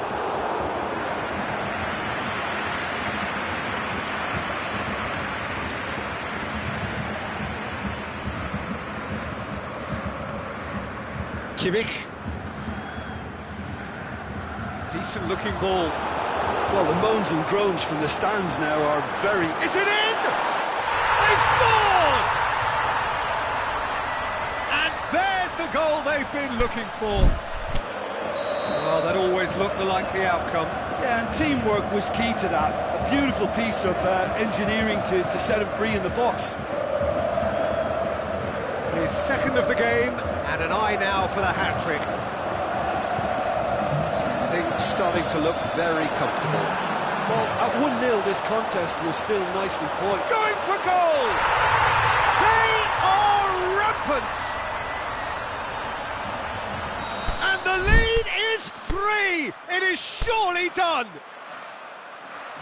Kimmich. Decent looking ball. Well, the moans and groans from the stands now are very... Is it in? They've scored! And there's the goal they've been looking for. Well, that always looked the likely outcome. Yeah, and teamwork was key to that. A beautiful piece of engineering to set him free in the box. His second of the game, and an eye now for the hat-trick. Things starting to look very comfortable. Well, at 1-0, this contest was still nicely poised. Going for goal! They are rampant! And the lead is 3! It is surely done!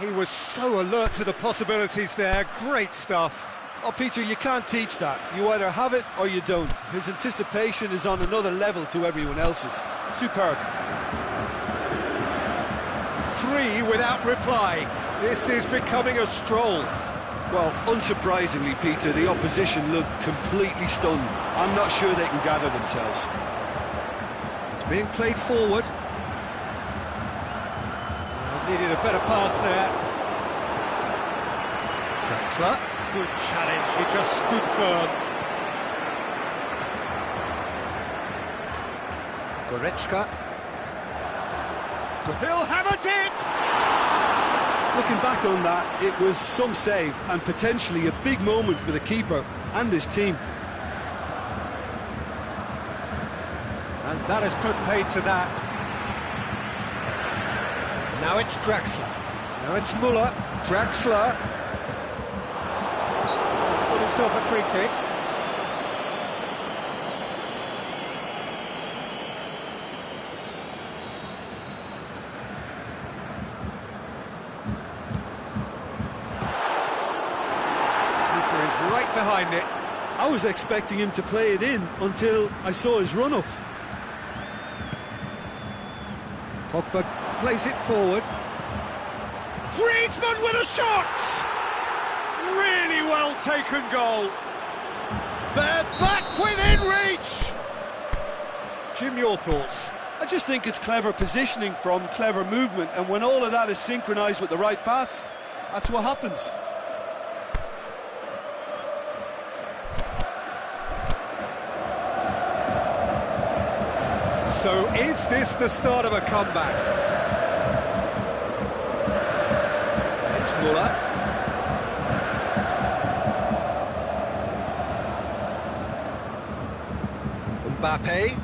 He was so alert to the possibilities there. Great stuff. Oh, Peter, you can't teach that. You either have it or you don't. His anticipation is on another level to everyone else's. Superb. 3 without reply. This is becoming a stroll. Well, unsurprisingly, Peter, the opposition look completely stunned. I'm not sure they can gather themselves. It's being played forward. Needed a better pass there. Draxler. Good challenge, he just stood firm. Goretzka. He'll have a dip! Looking back on that, it was some save and potentially a big moment for the keeper and his team. And that has put paid to that. Now it's Draxler. Now it's Muller. Draxler. He's got himself a free kick. Keeper is right behind it. I was expecting him to play it in until I saw his run-up. Pogba plays it forward. Griezmann with a shot! Really well taken goal. They're back within reach! Jim, your thoughts? I just think it's clever positioning from clever movement, and when all of that is synchronised with the right pass, that's what happens. So is this the start of a comeback? It's Muller. Mbappe.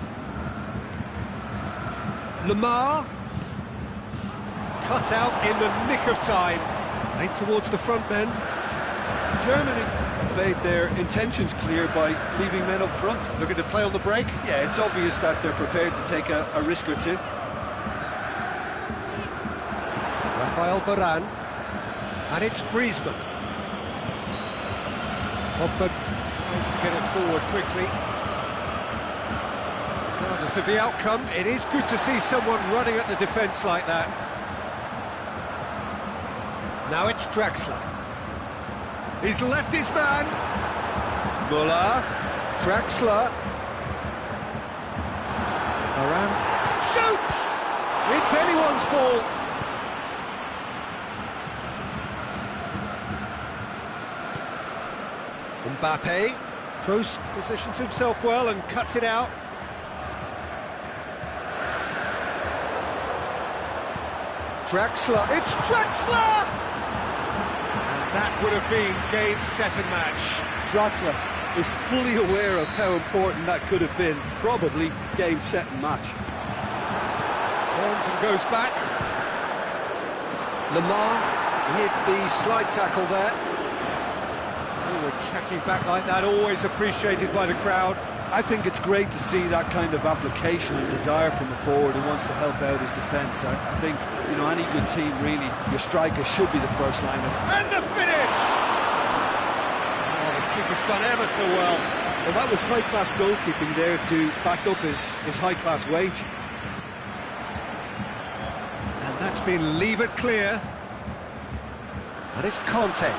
Lamar. Cut out in the nick of time. Played towards the front men. Germany made their intentions clear by leaving men up front. Looking to play on the break. Yeah, it's obvious that they're prepared to take a risk or two. Rafael Varane. And it's Griezmann. Pogba tries to get it forward quickly. Regardless of the outcome, it is good to see someone running at the defence like that. Now it's Draxler. He's left his man. Muller. Draxler. Varane shoots! It's anyone's ball. Mbappe. Kroos positions himself well and cuts it out. Draxler. It's Draxler! That would have been game, set and match. Draxler is fully aware of how important that could have been. Probably game, set and match. Turns and goes back. Lamar hit the slide tackle there. Forward tracking back like that, always appreciated by the crowd. I think it's great to see that kind of application and desire from a forward who wants to help out his defence. I think, you know, any good team, really, your striker should be the first lineman. And the finish! Oh, the keeper's done ever so well. Well, that was high-class goalkeeping there to back up his high-class wage. And that's been levered clear. And it's Conte.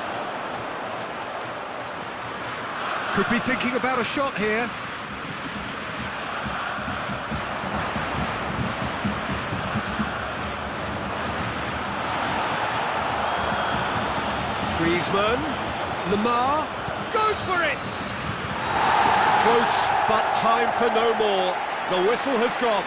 Could be thinking about a shot here. Griezmann, Lamar, goes for it! Close, but time for no more. The whistle has gone.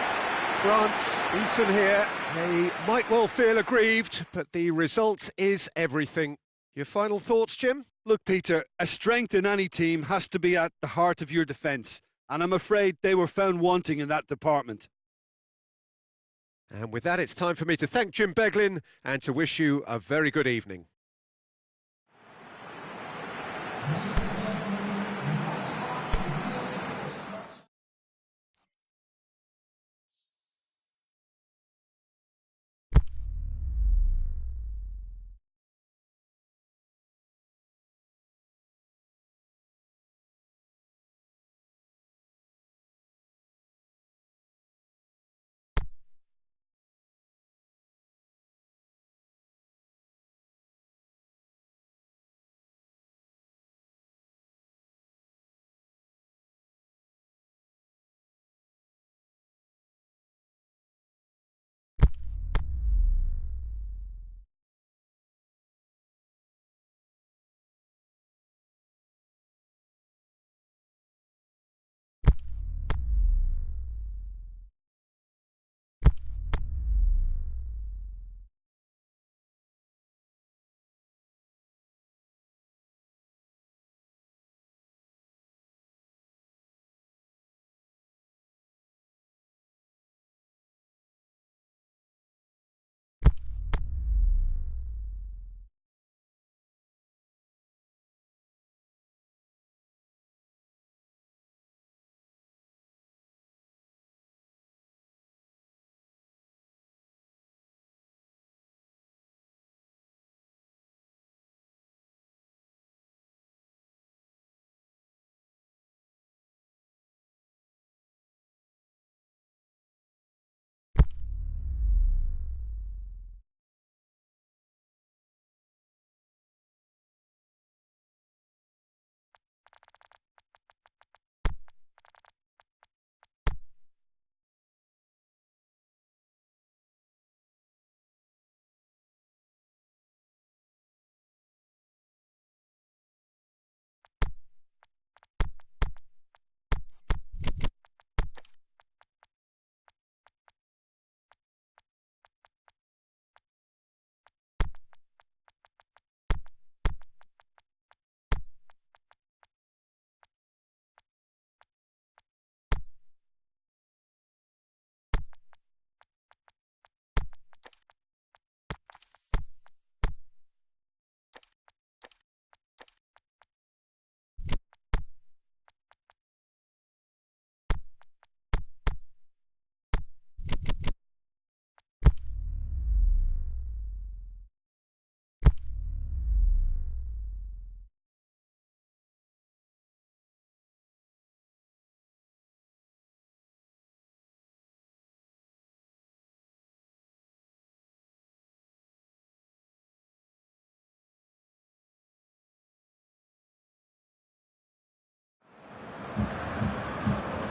France beaten here. They might well feel aggrieved, but the result is everything. Your final thoughts, Jim? Look, Peter, a strength in any team has to be at the heart of your defence, and I'm afraid they were found wanting in that department. And with that, it's time for me to thank Jim Beglin and to wish you a very good evening.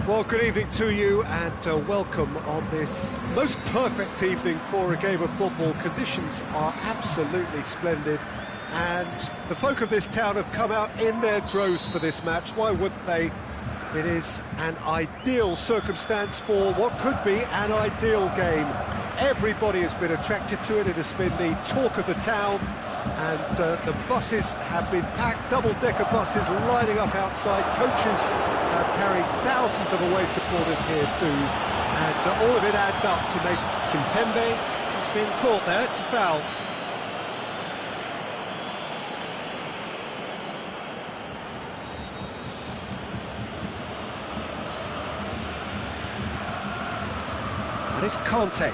Well, good evening to you and welcome on this most perfect evening for a game of football. Conditions are absolutely splendid and the folk of this town have come out in their droves for this match. Why wouldn't they? It is an ideal circumstance for what could be an ideal game. Everybody has been attracted to it. It has been the talk of the town. And the buses have been packed, double-decker buses lining up outside. Coaches have carried thousands of away supporters here too. And all of it adds up to make Kimpembe has been caught there. It's a foul. And it's Conte.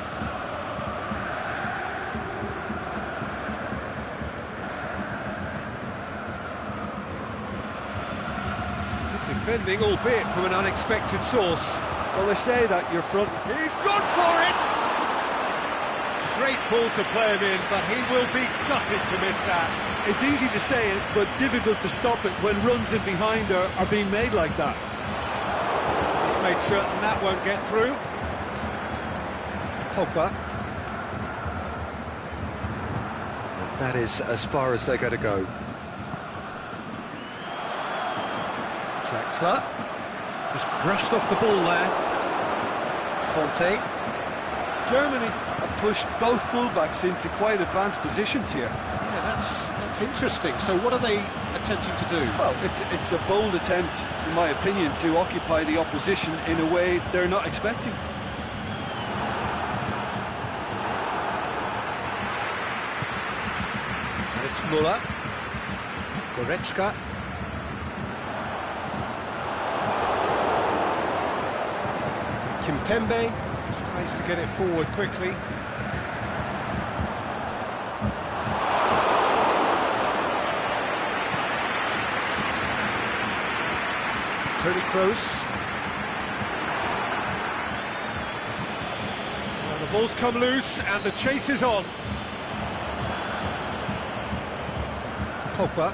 Defending, albeit from an unexpected source. Well, they say that your front... He's gone for it! Great ball to play him in, but he will be gutted to miss that. It's easy to say it, but difficult to stop it when runs in behind are being made like that. He's made certain that won't get through. Pogba. And that is as far as they're going to go. Draxler, just brushed off the ball there. Conte. Germany have pushed both fullbacks into quite advanced positions here. Yeah, that's interesting. So what are they attempting to do? Well, it's a bold attempt, in my opinion, to occupy the opposition in a way they're not expecting. And it's Müller. Goretzka. Kimpembe tries to get it forward quickly. Toni Kroos. Well, the ball's come loose and the chase is on. Pogba.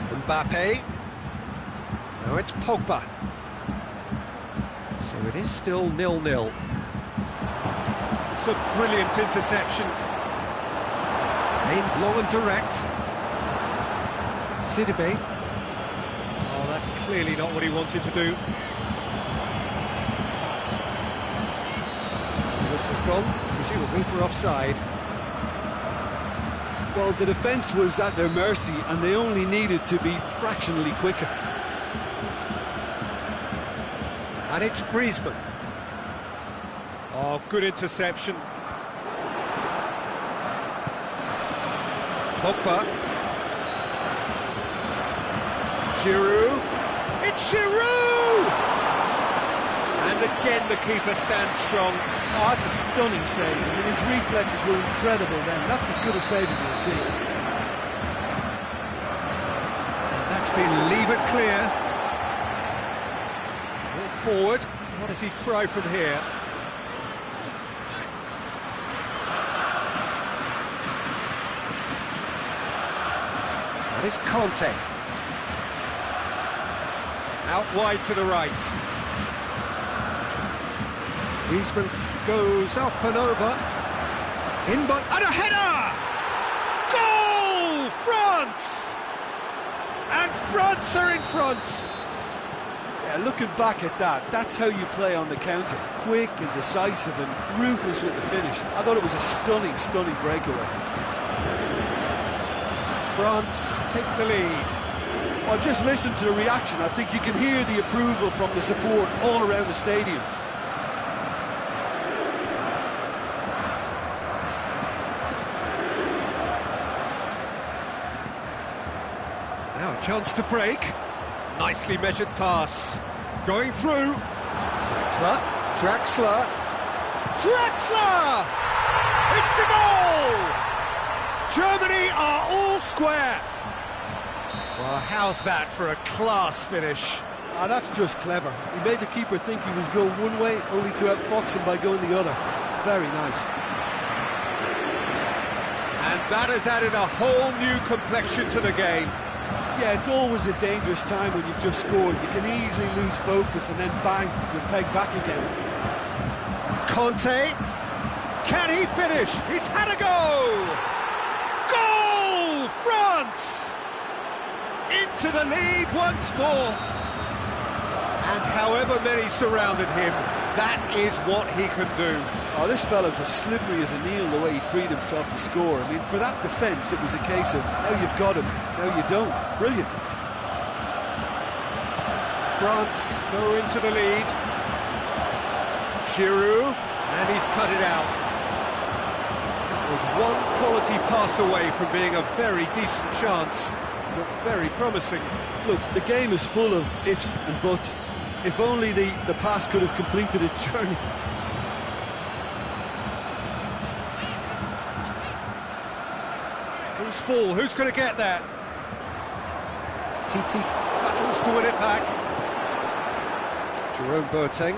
Mbappe. Now it's Pogba. So it is still 0-0. It's a brilliant interception. Aimed long and direct. Sidibe. Oh, that's clearly not what he wanted to do. This was gone, presumably for offside. Well, the defence was at their mercy and they only needed to be fractionally quicker. And it's Griezmann. Oh, good interception. Pogba. Giroud. It's Giroud! And again the keeper stands strong. Oh, that's a stunning save. I mean, his reflexes were incredible then. That's as good a save as you'll see. And that's been leave it clear. Forward, what does he try from here? That is Conte. Out wide to the right. Griezmann goes up and over. In by... And a header! Goal! France! And France are in front! Looking back at that, that's how you play on the counter. Quick and decisive and ruthless with the finish. I thought it was a stunning, stunning breakaway. France take the lead. Well, just listen to the reaction. I think you can hear the approval from the support all around the stadium. Now a chance to break. Nicely measured pass. Going through. Draxler. Draxler. Draxler! It's a goal! Germany are all square. Well, how's that for a class finish? Ah, that's just clever. He made the keeper think he was going one way, only to outfox him by going the other. Very nice. And that has added a whole new complexion to the game. Yeah, it's always a dangerous time when you've just scored. You can easily lose focus and then bang, you're pegged back again. Conte, can he finish? He's had a go! Goal! France! Into the lead once more. And however many surrounded him, that is what he can do. Oh, this fella's as slippery as a needle the way he freed himself to score. I mean, for that defence, it was a case of, now you've got him, now you don't. Brilliant. France go into the lead. Giroud, and he's cut it out. That was one quality pass away from being a very decent chance, but very promising. Look, the game is full of ifs and buts. If only the pass could have completed its journey. Whose ball? Who's going to get there? Titi battles to win it back. Jerome Boateng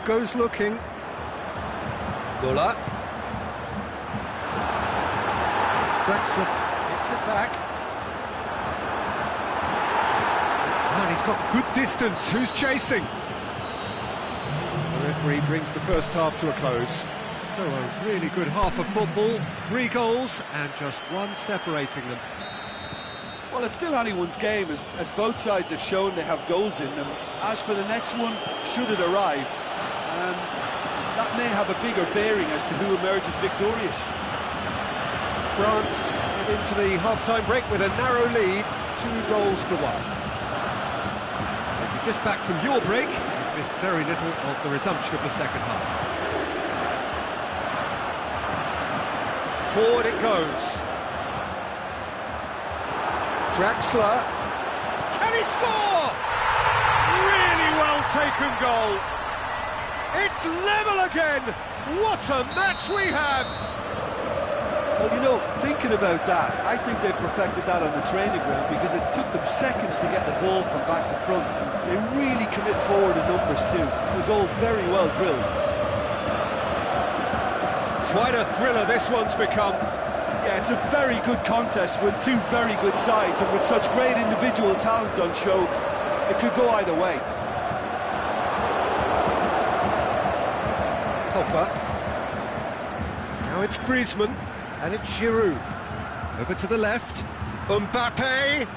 goes looking. Muller. Draxler hits it back. And he's got good distance. Who's chasing? The referee brings the first half to a close. So a really good half of football. 3 goals and just one separating them. Well, it's still anyone's game, as both sides have shown they have goals in them. As for the next one, should it arrive, that may have a bigger bearing as to who emerges victorious. France head into the half-time break with a narrow lead, 2 goals to 1. If you're just back from your break, you've missed very little of the resumption of the second half. Forward it goes. Draxler. Can he score? Really well taken goal. It's level again. What a match we have. Well, you know, thinking about that, I think they've perfected that on the training ground because it took them seconds to get the ball from back to front. And they really commit forward in numbers too. It was all very well drilled. Quite a thriller this one's become. Yeah, it's a very good contest with 2 very good sides, and with such great individual talent on show, it could go either way. Pogba. Now it's Griezmann, and it's Giroud. Over to the left. Mbappe.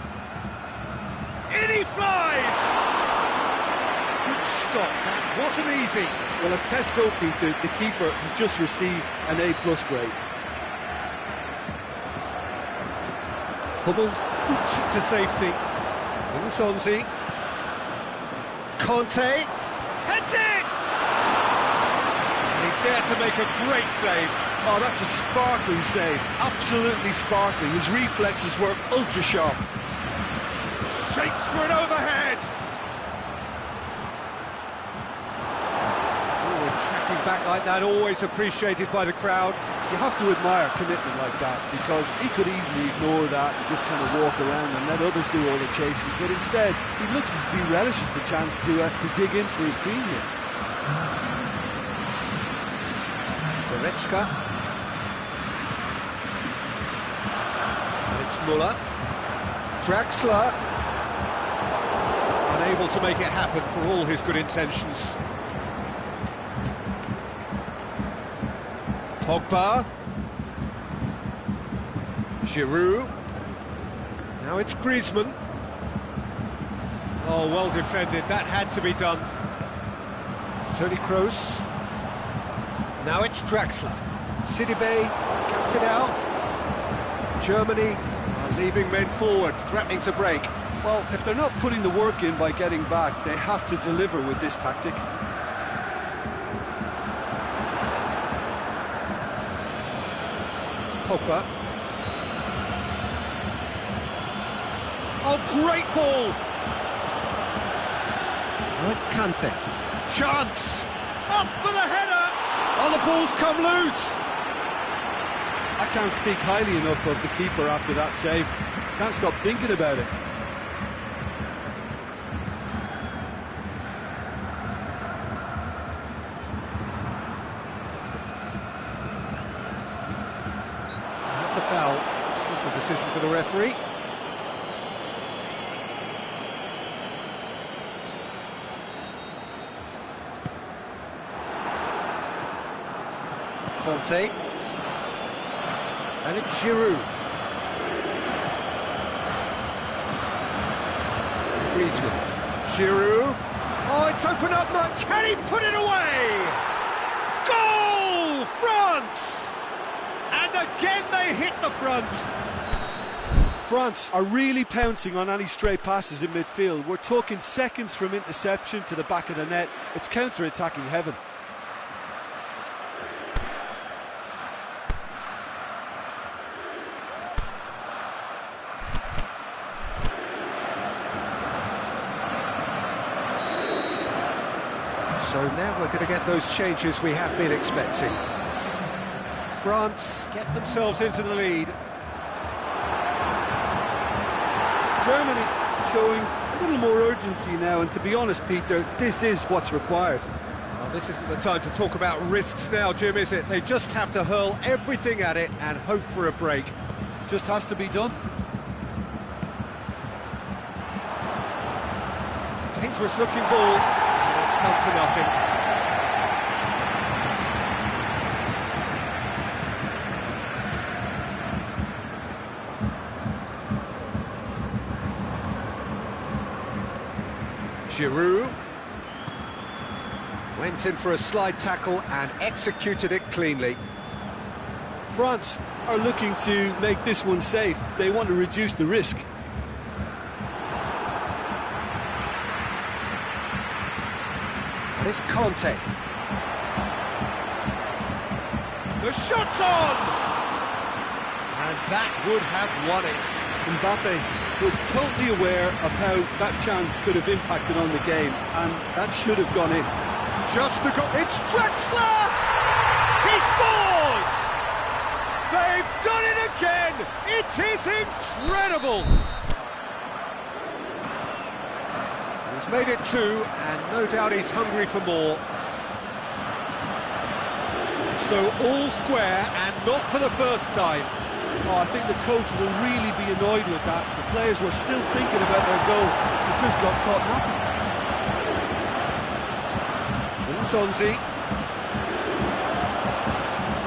In he flies! Good stop, that wasn't easy. Well, as Tesco, Peter, the keeper has just received an A+ grade. Hummels boots it to safety. Insonzi. Conte heads it! And he's there to make a great save. Oh, that's a sparkling save. Absolutely sparkling. His reflexes were ultra sharp. Shapes for an overhead. Tracking back like that, always appreciated by the crowd. You have to admire commitment like that, because he could easily ignore that and just kind of walk around and let others do all the chasing, but instead he looks as if he relishes the chance to dig in for his team here. Goretzka. And it's Muller. Draxler. Unable to make it happen for all his good intentions. Pogba. Giroud. Now it's Griezmann. Oh, well defended. That had to be done. Toni Kroos. Now it's Draxler. Sidibe cuts it out. Germany are leaving men forward, threatening to break. Well, if they're not putting the work in by getting back, they have to deliver with this tactic. Pogba. Oh, great ball! Now it's Kante. Chance! Up for the header! Oh, the ball's come loose! I can't speak highly enough of the keeper after that save. Can't stop thinking about it. That's a foul. Simple decision for the referee. Conte. And it's Giroud. Griezmann. Giroud. Oh, it's opened up now. Can he put it away? Goal! France! And again they hit the front. France are really pouncing on any stray passes in midfield. We're talking seconds from interception to the back of the net. It's counter-attacking heaven. So now we're going to get those changes we have been expecting. France get themselves into the lead. Germany showing a little more urgency now, and to be honest, Peter, this is what's required. Well, this isn't the time to talk about risks now, Jim, is it? They just have to hurl everything at it and hope for a break. Just has to be done. Dangerous looking ball, and it's come to nothing. Giroud went in for a slide tackle and executed it cleanly. France are looking to make this one safe. They want to reduce the risk. And it's Conte. The shot's on! And that would have won it. Mbappe was totally aware of how that chance could have impacted on the game, and that should have gone in. Just the goal. It's Draxler! He scores! They've done it again! It is incredible! He's made it two, and no doubt he's hungry for more. So all square, and not for the first time. Oh, I think the coach will really be annoyed with that. The players were still thinking about their goal. It just got caught napping. Sonzi.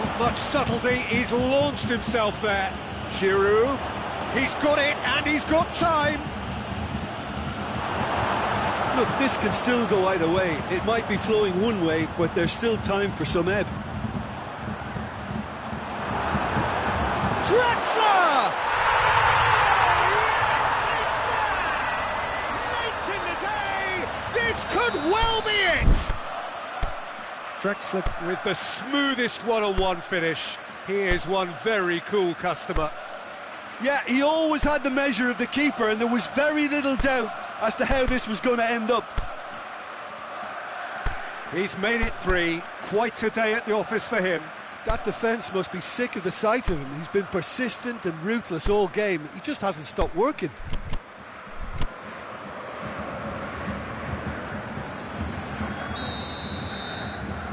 Not much subtlety, he's launched himself there. Giroud, he's got it and he's got time. Look, this can still go either way. It might be flowing one way, but there's still time for some ebb. Draxler! Late in the day, this could well be it! Draxler with the smoothest one-on-one finish. He is one very cool customer. Yeah, he always had the measure of the keeper, and there was very little doubt as to how this was going to end up. He's made it three. Quite a day at the office for him. That defence must be sick of the sight of him. He's been persistent and ruthless all game. He just hasn't stopped working.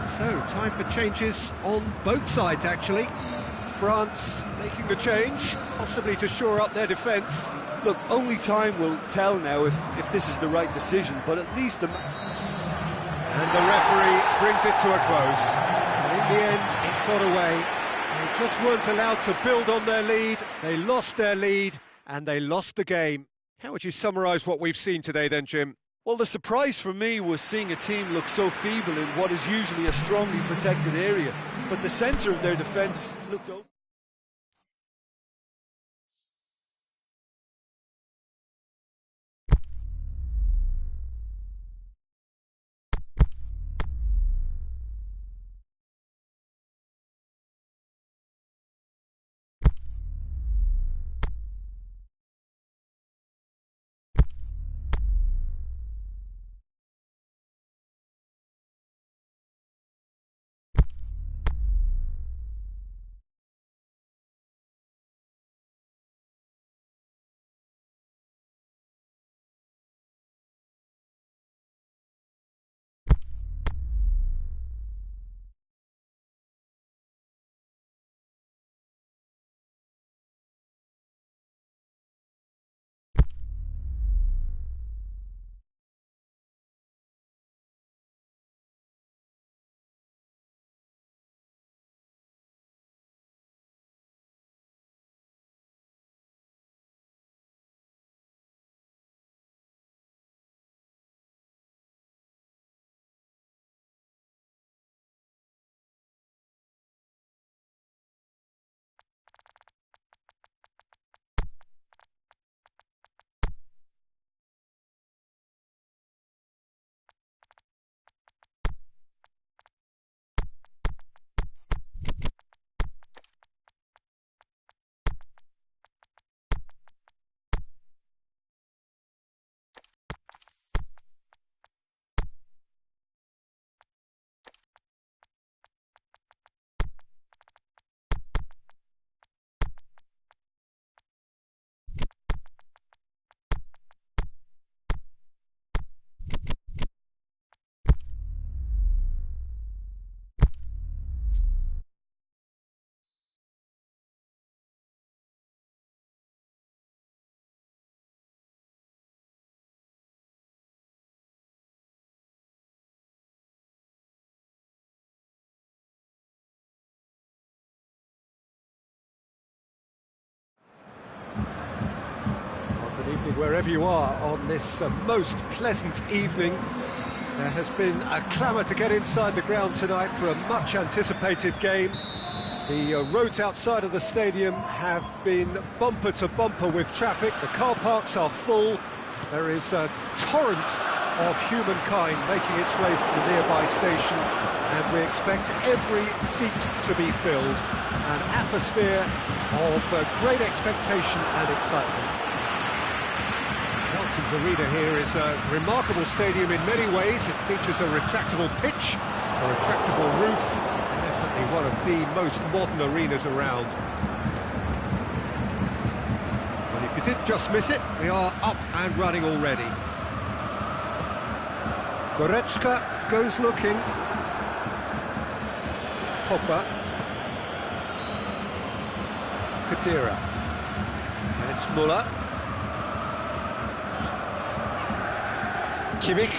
So, time for changes on both sides, actually. France making the change, possibly to shore up their defence. Look, only time will tell now if this is the right decision, but at least the... And the referee brings it to a close. And in the end, it got away. They just weren't allowed to build on their lead. They lost their lead, and they lost the game. How would you summarise what we've seen today then, Jim? Well, the surprise for me was seeing a team look so feeble in what is usually a strongly protected area. But the centre of their defence looked open. evening, wherever you are, on this most pleasant evening. There has been a clamour to get inside the ground tonight for a much-anticipated game. The roads outside of the stadium have been bumper to bumper with traffic. The car parks are full. There is a torrent of humankind making its way from the nearby station, and we expect every seat to be filled. An atmosphere of great expectation and excitement. Martin's Arena here is a remarkable stadium in many ways. It features a retractable pitch, a retractable roof, definitely one of the most modern arenas around. And if you did just miss it, we are up and running already. Goretzka goes looking. Pogba. Kadira. And it's Muller. Kimmich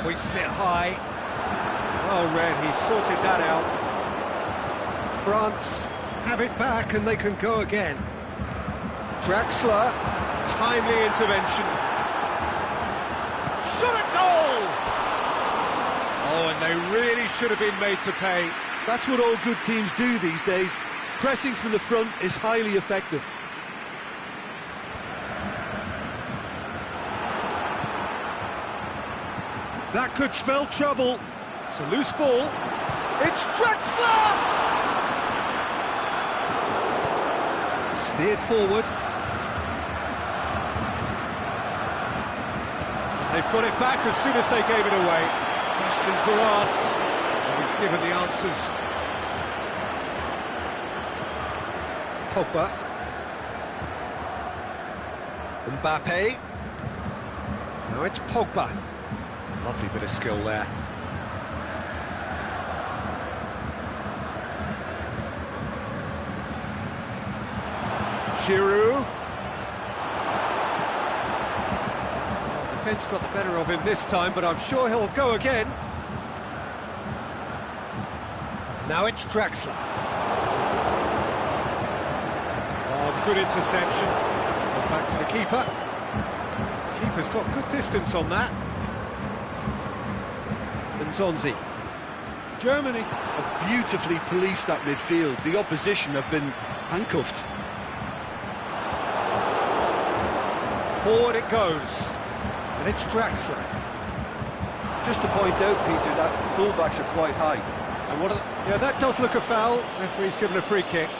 hoists it high. Well read, he sorted that out. France have it back and they can go again. Draxler, timely intervention. Shot at goal! Oh, and they really should have been made to pay. That's what all good teams do these days. Pressing from the front is highly effective. That could spell trouble. It's a loose ball. It's Draxler! Steered forward. They've got it back as soon as they gave it away. Questions were asked, and he's given the answers. Pogba. Mbappe. Now it's Pogba. Lovely bit of skill there. Giroud. Defence got the better of him this time, but I'm sure he'll go again. Now it's Draxler. Oh, good interception. Back to the keeper. Keeper's got good distance on that. Zonzi. Germany have beautifully policed that midfield. The opposition have been handcuffed. Forward it goes. And it's Draxler. Just to point out, Peter, that the fullbacks are quite high. And yeah, that does look a foul. Referee's given a free kick.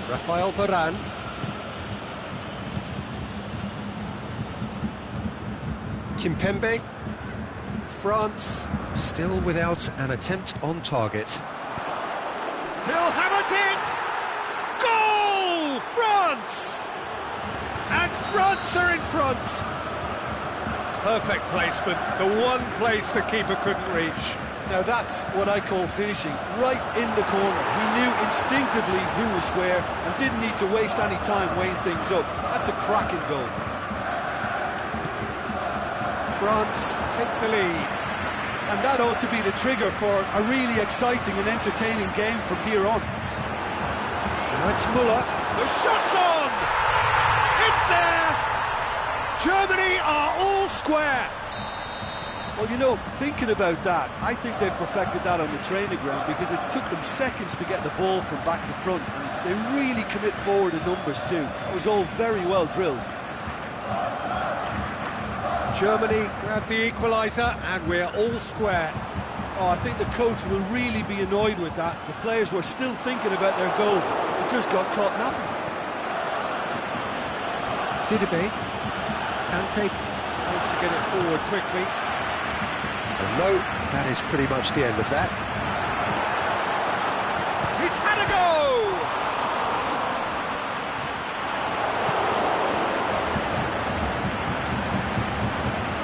Rafael Varane. Kimpembe. France still without an attempt on target. He'll have a dip! Goal! France! And France are in front! Perfect placement, the one place the keeper couldn't reach. Now that's what I call finishing, right in the corner. He knew instinctively who was where and didn't need to waste any time weighing things up. That's a cracking goal. France take the lead. And that ought to be the trigger for a really exciting and entertaining game from here on. Now it's Muller. The shot's on! It's there! Germany are all square. Well, you know, thinking about that, I think they've perfected that on the training ground because it took them seconds to get the ball from back to front, and they really commit forward in numbers too. It was all very well drilled. Germany grabbed the equaliser, and we're all square. Oh, I think the coach will really be annoyed with that. The players were still thinking about their goal. It just got caught napping. Sidibe. Kante tries to get it forward quickly. And no, that is pretty much the end of that. He's had a go!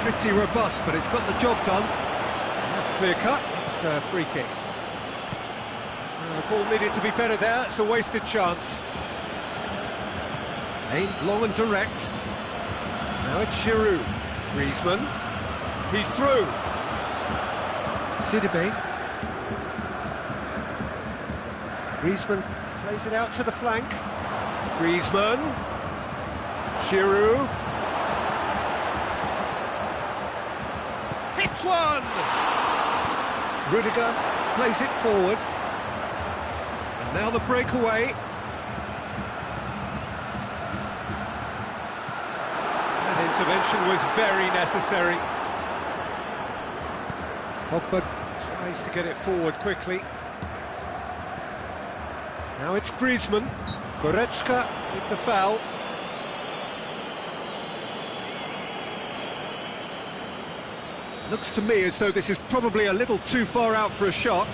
Pretty robust, but it's got the job done. And that's clear cut. It's a free kick. The ball needed to be better there. It's a wasted chance. Aimed long and direct. Now it's Giroud. Griezmann. He's through. Sidibe. Griezmann plays it out to the flank. Griezmann. Giroud. Hits one! Rudiger plays it forward. And now the breakaway. That intervention was very necessary. Pogba tries to get it forward quickly. Now it's Griezmann. Goretzka with the foul. Looks to me as though this is probably a little too far out for a shot.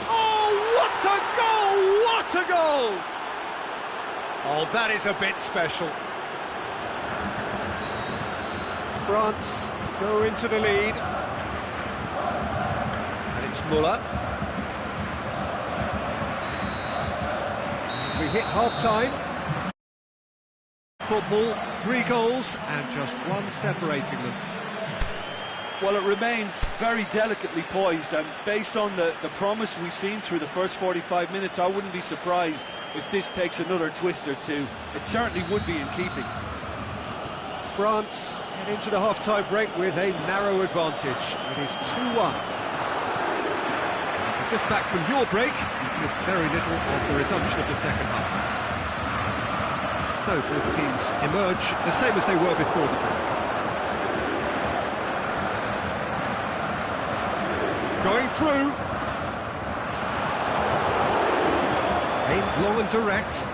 Oh, what a goal! What a goal! Oh, that is a bit special. France go into the lead. And it's Muller. We hit half-time. Football, 3 goals and just one separating them. Well, it remains very delicately poised, and based on the promise we've seen through the first 45 minutes, I wouldn't be surprised if this takes another twist or two. It certainly would be in keeping. France head into the half-time break with a narrow advantage. It is 2-1. If you're just back from your break, you've missed very little of the resumption of the second half. So both teams emerge the same as they were before the break. Going through. Aimed long and direct.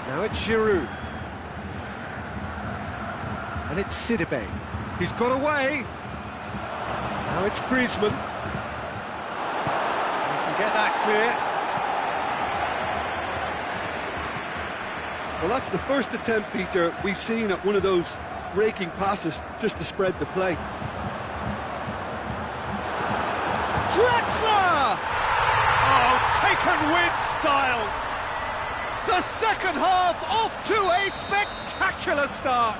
Now it's Giroud. And it's Sidibe. He's got away. Now it's Griezmann. He can get that clear. Well, that's the first attempt, Peter, we've seen at one of those raking passes just to spread the play. Draxler! Oh, taken with style! The second half off to a spectacular start!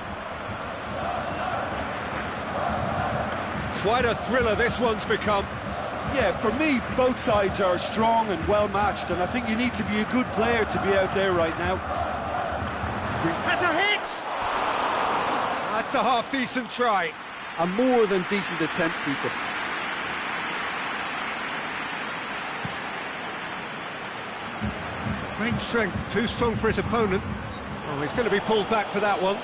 Quite a thriller this one's become. Yeah, for me, both sides are strong and well-matched, and I think you need to be a good player to be out there right now. Has a hit! That's a half-decent try. A more than decent attempt, Peter. Great strength, too strong for his opponent. Oh, he's going to be pulled back for that one.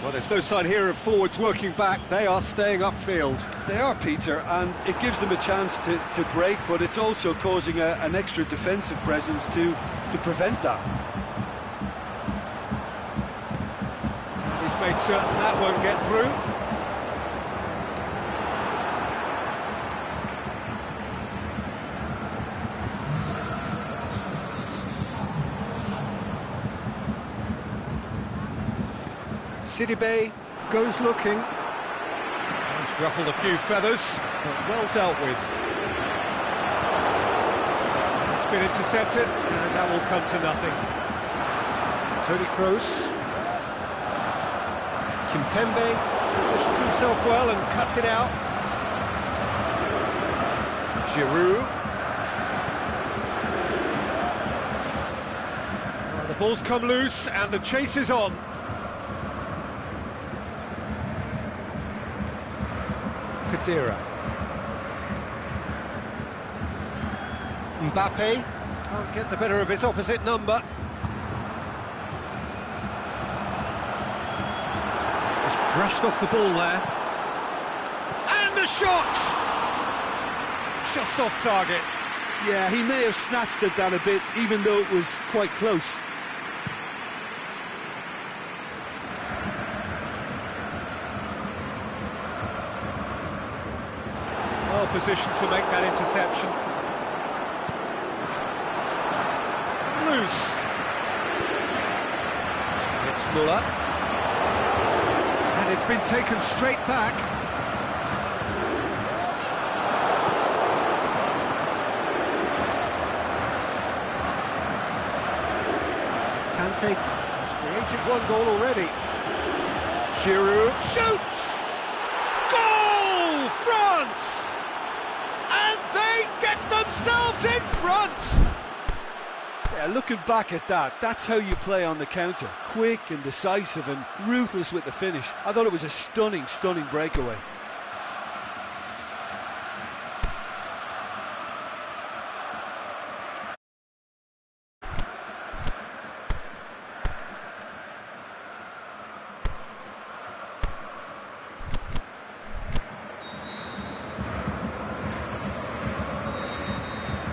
Well, there's no sign here of forwards working back. They are staying upfield. They are, Peter, and it gives them a chance to break, but it's also causing an extra defensive presence to prevent that. He's made certain that won't get through. Sidibe goes looking. He's ruffled a few feathers, but well dealt with. It's been intercepted, and that will come to nothing. Toni Kroos. Kimpembe positions himself well and cuts it out. Giroud. Well, the ball's come loose, and the chase is on. Kadira. Mbappe can't get the better of his opposite number. Just brushed off the ball there. And the shot! Just off target. Yeah, he may have snatched at that a bit, even though it was quite close. Well positioned to make that interception. It's loose. It's Muller. And it's been taken straight back. Kante has created one goal already. Giroud shoots! Goal! France! And they get themselves in front! Yeah, looking back at that, that's how you play on the counter. Quick and decisive and ruthless with the finish. I thought it was a stunning, stunning breakaway.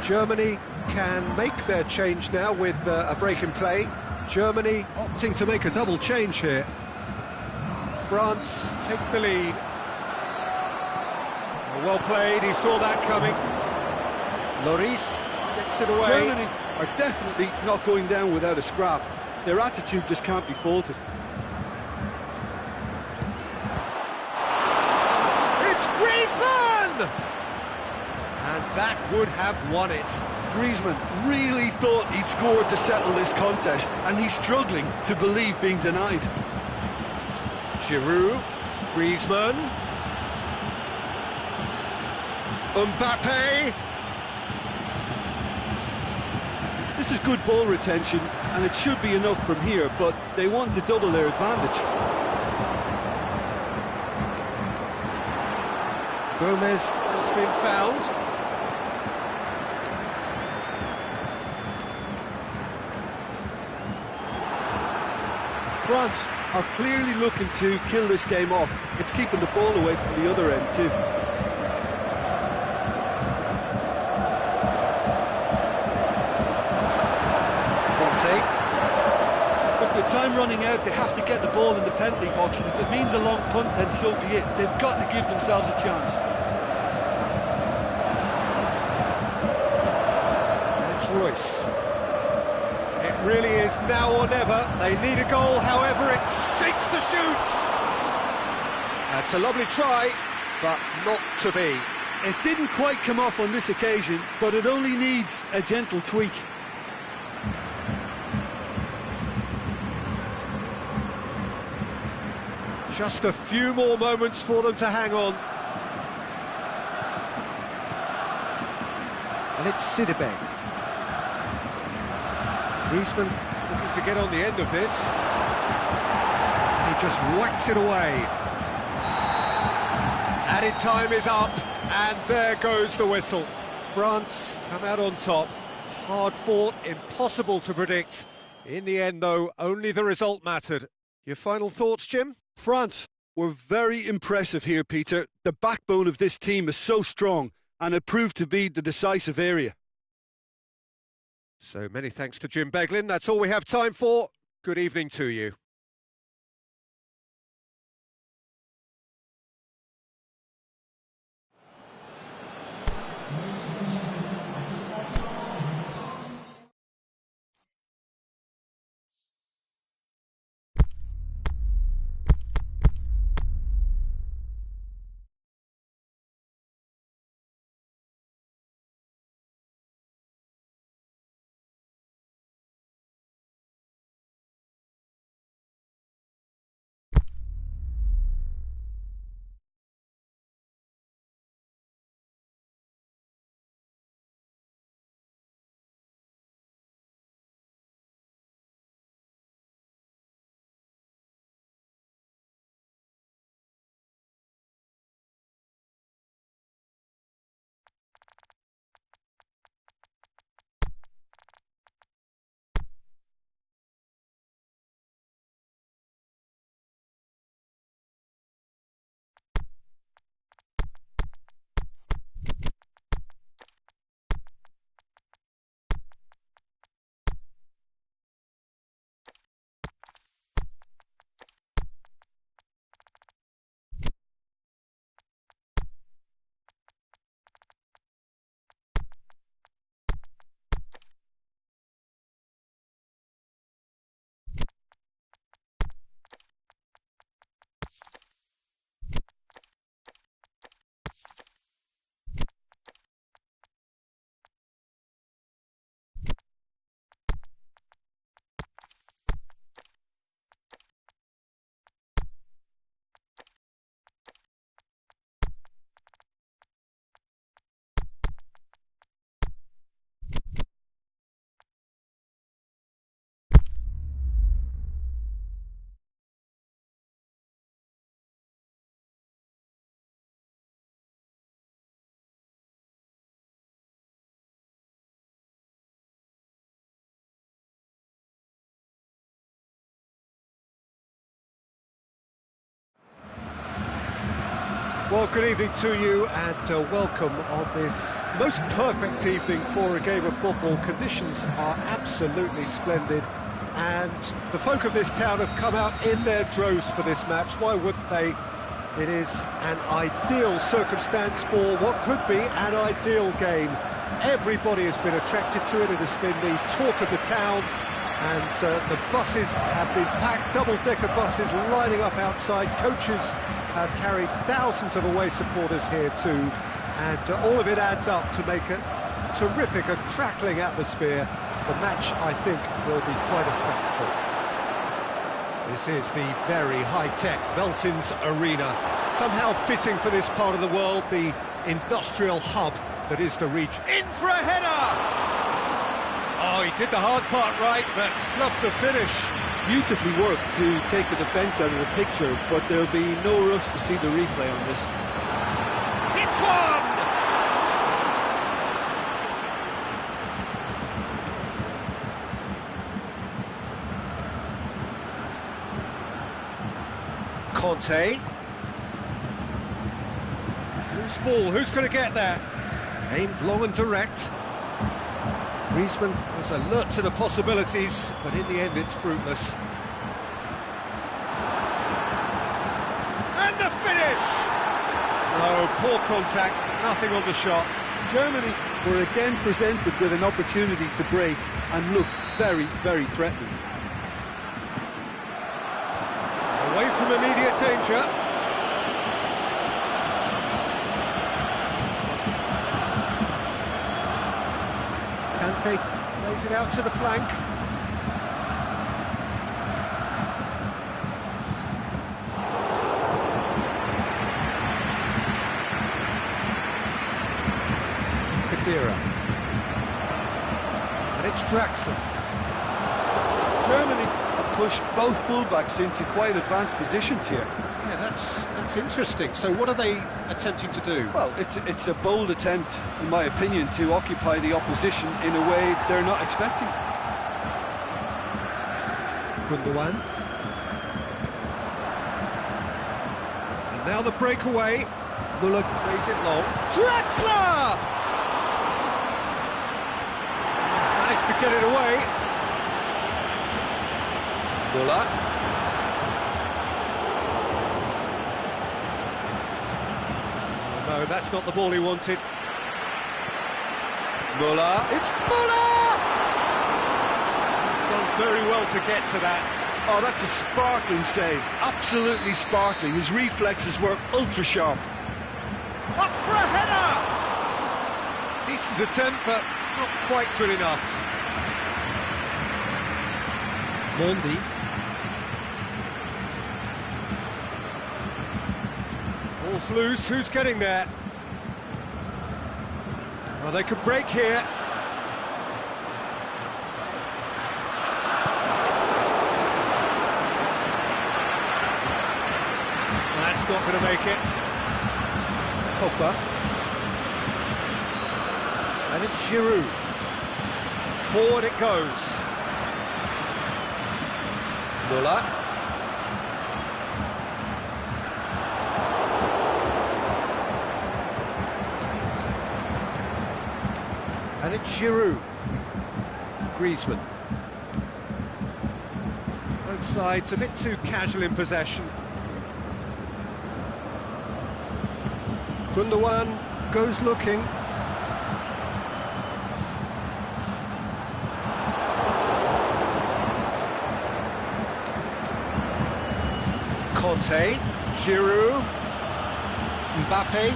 Germany can make their change now with a break in play. Germany opting to make a double change here. France take the lead. Well played, he saw that coming. Lloris gets it away. Germany are definitely not going down without a scrap. Their attitude just can't be faulted. It's Griezmann! And that would have won it. Griezmann really thought he'd scored to settle this contest, and he's struggling to believe being denied. Giroud, Griezmann, Mbappe. This is good ball retention, and it should be enough from here, but they want to double their advantage. Gomez has been found. France are clearly looking to kill this game off. It's keeping the ball away from the other end too. Look, with time running out, they have to get the ball in the penalty box, and if it means a long punt, then so be it. They've got to give themselves a chance. And it's Royce. It really is now or never. They need a goal, however, it shakes the shoots. That's a lovely try, but not to be. It didn't quite come off on this occasion, but it only needs a gentle tweak. Just a few more moments for them to hang on. And it's Sidibe. Griezmann looking to get on the end of this. He just whacks it away. Added time is up, and there goes the whistle. France come out on top. Hard fought, impossible to predict. In the end, though, only the result mattered. Your final thoughts, Jim? France were very impressive here, Peter. The backbone of this team is so strong, and it proved to be the decisive area. So many thanks to Jim Beglin. That's all we have time for. Good evening to you. Well, good evening to you and welcome on this most perfect evening for a game of football. Conditions are absolutely splendid and the folk of this town have come out in their droves for this match. Why wouldn't they? It is an ideal circumstance for what could be an ideal game. Everybody has been attracted to it. It has been the talk of the town. And the buses have been packed, double-decker buses lining up outside. Coaches have carried thousands of away supporters here too. And all of it adds up to make a terrific, a crackling atmosphere. The match, I think, will be quite a spectacle. This is the very high-tech Veltins Arena. Somehow fitting for this part of the world, the industrial hub that is the region. In for a header! Oh, he did the hard part right, but fluffed the finish. Beautifully worked to take the defence out of the picture, but there'll be no rush to see the replay on this. It's one! Conte. Loose ball, who's going to get there? Aimed long and direct. Griezmann was alert to the possibilities, but in the end it's fruitless. And the finish! Oh, poor contact, nothing on the shot. Germany were again presented with an opportunity to break and look very, very threatening. Away from immediate danger. Kante plays it out to the flank. Kadira. And it's Draxler. Germany have pushed both fullbacks into quite advanced positions here. Yeah, that's interesting. So what are they attempting to do? Well, it's a bold attempt, in my opinion, to occupy the opposition in a way they're not expecting. Gundogan. And now the breakaway. Muller plays it long. Draxler! Managed to get it away. Muller. No, that's not the ball he wanted. Muller. It's Muller! He's done very well to get to that. Oh, that's a sparkling save. Absolutely sparkling. His reflexes were ultra-sharp. Up for a header! Decent attempt, but not quite good enough. Mondi. Ball's loose, who's getting there? Well, they could break here. That's not going to make it. Pogba. And it's Giroud. Forward it goes. Muller. And it's Giroud. Griezmann. Both sides a bit too casual in possession. Gundogan goes looking. Conte, Giroud, Mbappe,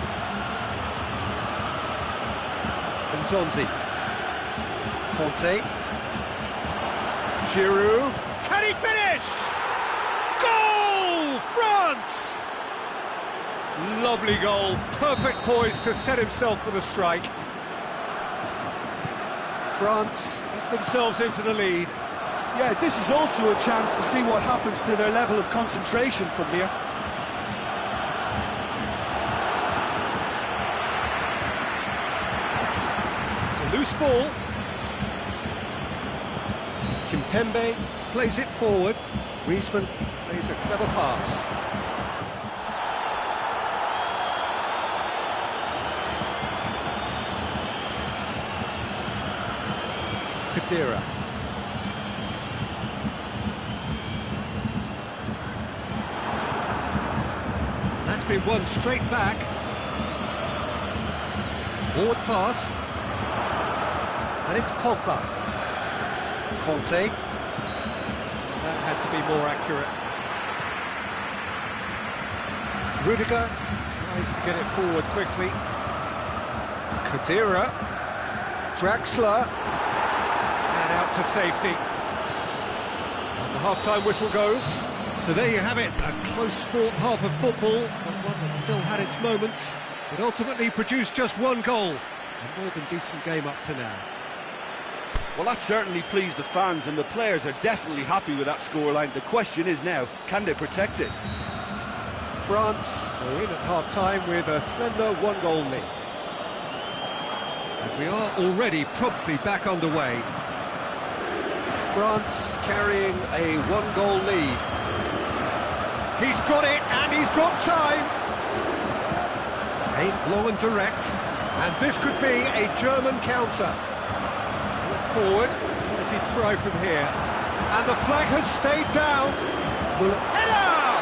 and Zonzi. Conte, Giroud, can he finish? Goal! France! Lovely goal, perfect poise to set himself for the strike. France get themselves into the lead. Yeah, this is also a chance to see what happens to their level of concentration from here. It's a loose ball. Kimpembe plays it forward. Griezmann plays a clever pass. Khedira. That's been won straight back. Forward pass. And it's Pogba. Conte. That had to be more accurate. Rudiger tries to get it forward quickly. Khedira. Draxler. And out to safety. And the half-time whistle goes. So there you have it, a close fought half of football, but one that still had its moments. It ultimately produced just one goal. A more than decent game up to now. Well, that certainly pleased the fans, and the players are definitely happy with that scoreline. The question is now, can they protect it? France are in at half-time with a slender one-goal lead. And we are already promptly back underway. France carrying a one-goal lead. He's got it, and he's got time! Aimed long and direct, and this could be a German counter. Forward, what does he try from here? And the flag has stayed down. Header!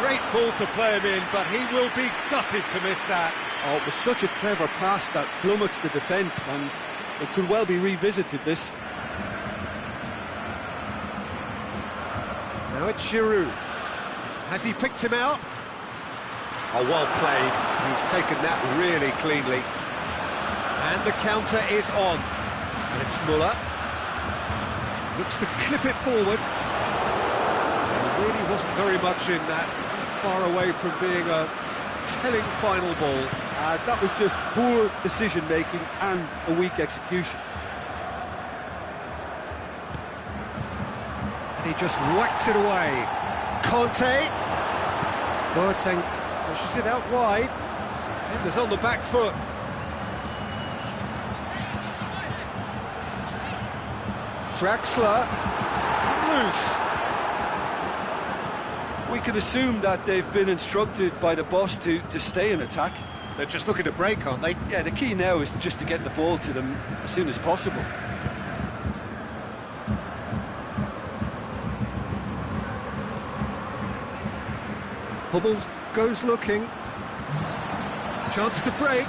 Great ball to play him in, but he will be gutted to miss that. Oh, it was such a clever pass that flummoxed the defence, and it could well be revisited, this. Now it's Giroud. Has he picked him out? Oh, well played. He's taken that really cleanly. And the counter is on. And it's Müller. Looks to clip it forward. There really wasn't very much in that. Far away from being a telling final ball. That was just poor decision-making and a weak execution. And he just whacks it away. Conte. Boateng pushes it out wide. Defenders on the back foot. Draxler. Loose. We can assume that they've been instructed by the boss to stay in attack. They're just looking to break, aren't they? Yeah, the key now is just to get the ball to them as soon as possible. Hummels goes looking. Chance to break.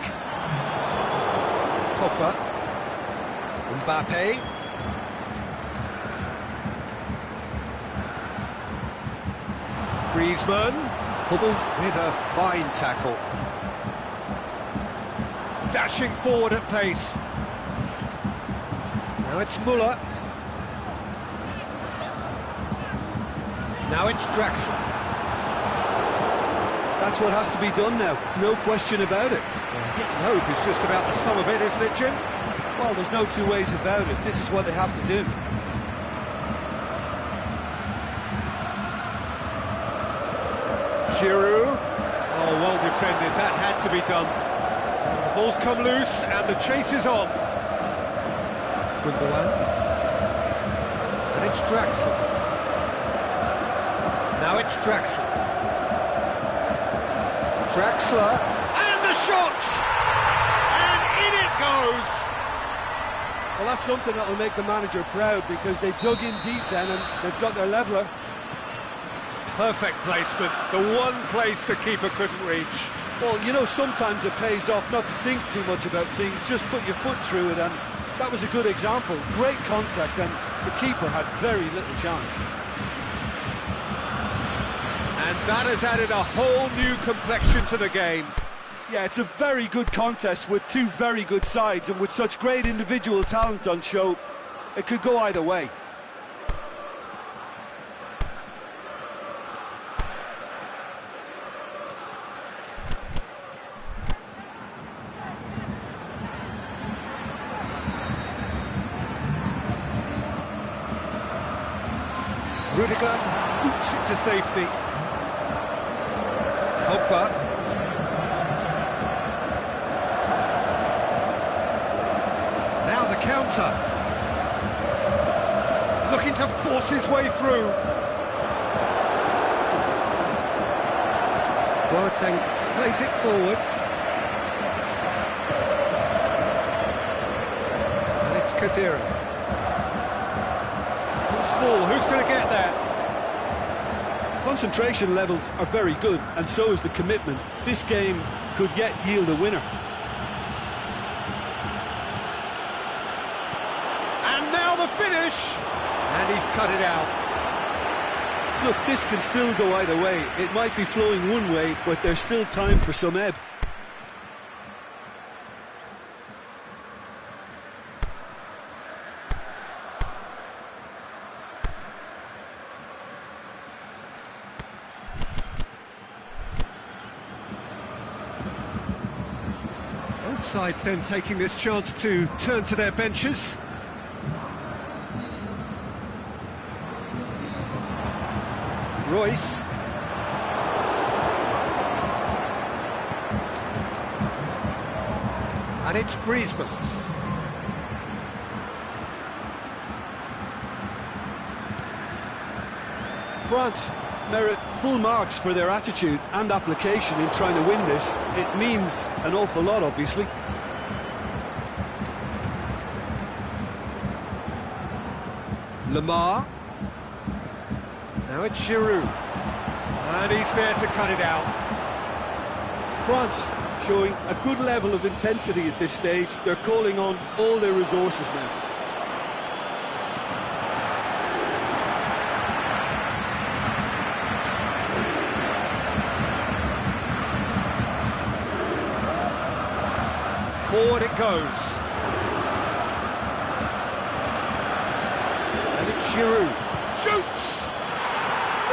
Pogba. Mbappe. Griezmann. Hummels with a fine tackle. Dashing forward at pace. Now it's Müller. Now it's Draxler. That's what has to be done now, no question about it. Hitting hope is just about the sum of it, isn't it, Jim? Well, there's no two ways about it. This is what they have to do. Giroud. Oh, well defended. That had to be done. The ball's come loose and the chase is on. Gundogan. And it's Draxler. Now it's Draxler. Draxler. And the shot! And in it goes! Well, that's something that will make the manager proud, because they dug in deep then and they've got their leveller. Perfect placement, the one place the keeper couldn't reach. Well, you know, sometimes it pays off not to think too much about things, just put your foot through it, and that was a good example. Great contact, and the keeper had very little chance. And that has added a whole new complexion to the game. Yeah, it's a very good contest with two very good sides, and with such great individual talent on show, it could go either way. Rudiger boots it to safety. Pogba. Now the counter. Looking to force his way through. Boateng plays it forward. And it's Kadira. Who's ball? Who's going to get there? Concentration levels are very good, and so is the commitment. This game could yet yield a winner. And now the finish! And he's cut it out. Look, this can still go either way. It might be flowing one way, but there's still time for some ebb. Both sides then taking this chance to turn to their benches. Royce. And it's Griezmann. France merit full marks for their attitude and application in trying to win this. It means an awful lot, obviously. Lamar. Now it's Giroud. And he's there to cut it out. France showing a good level of intensity at this stage. They're calling on all their resources now. Forward it goes. And it's Giroud. Shoots!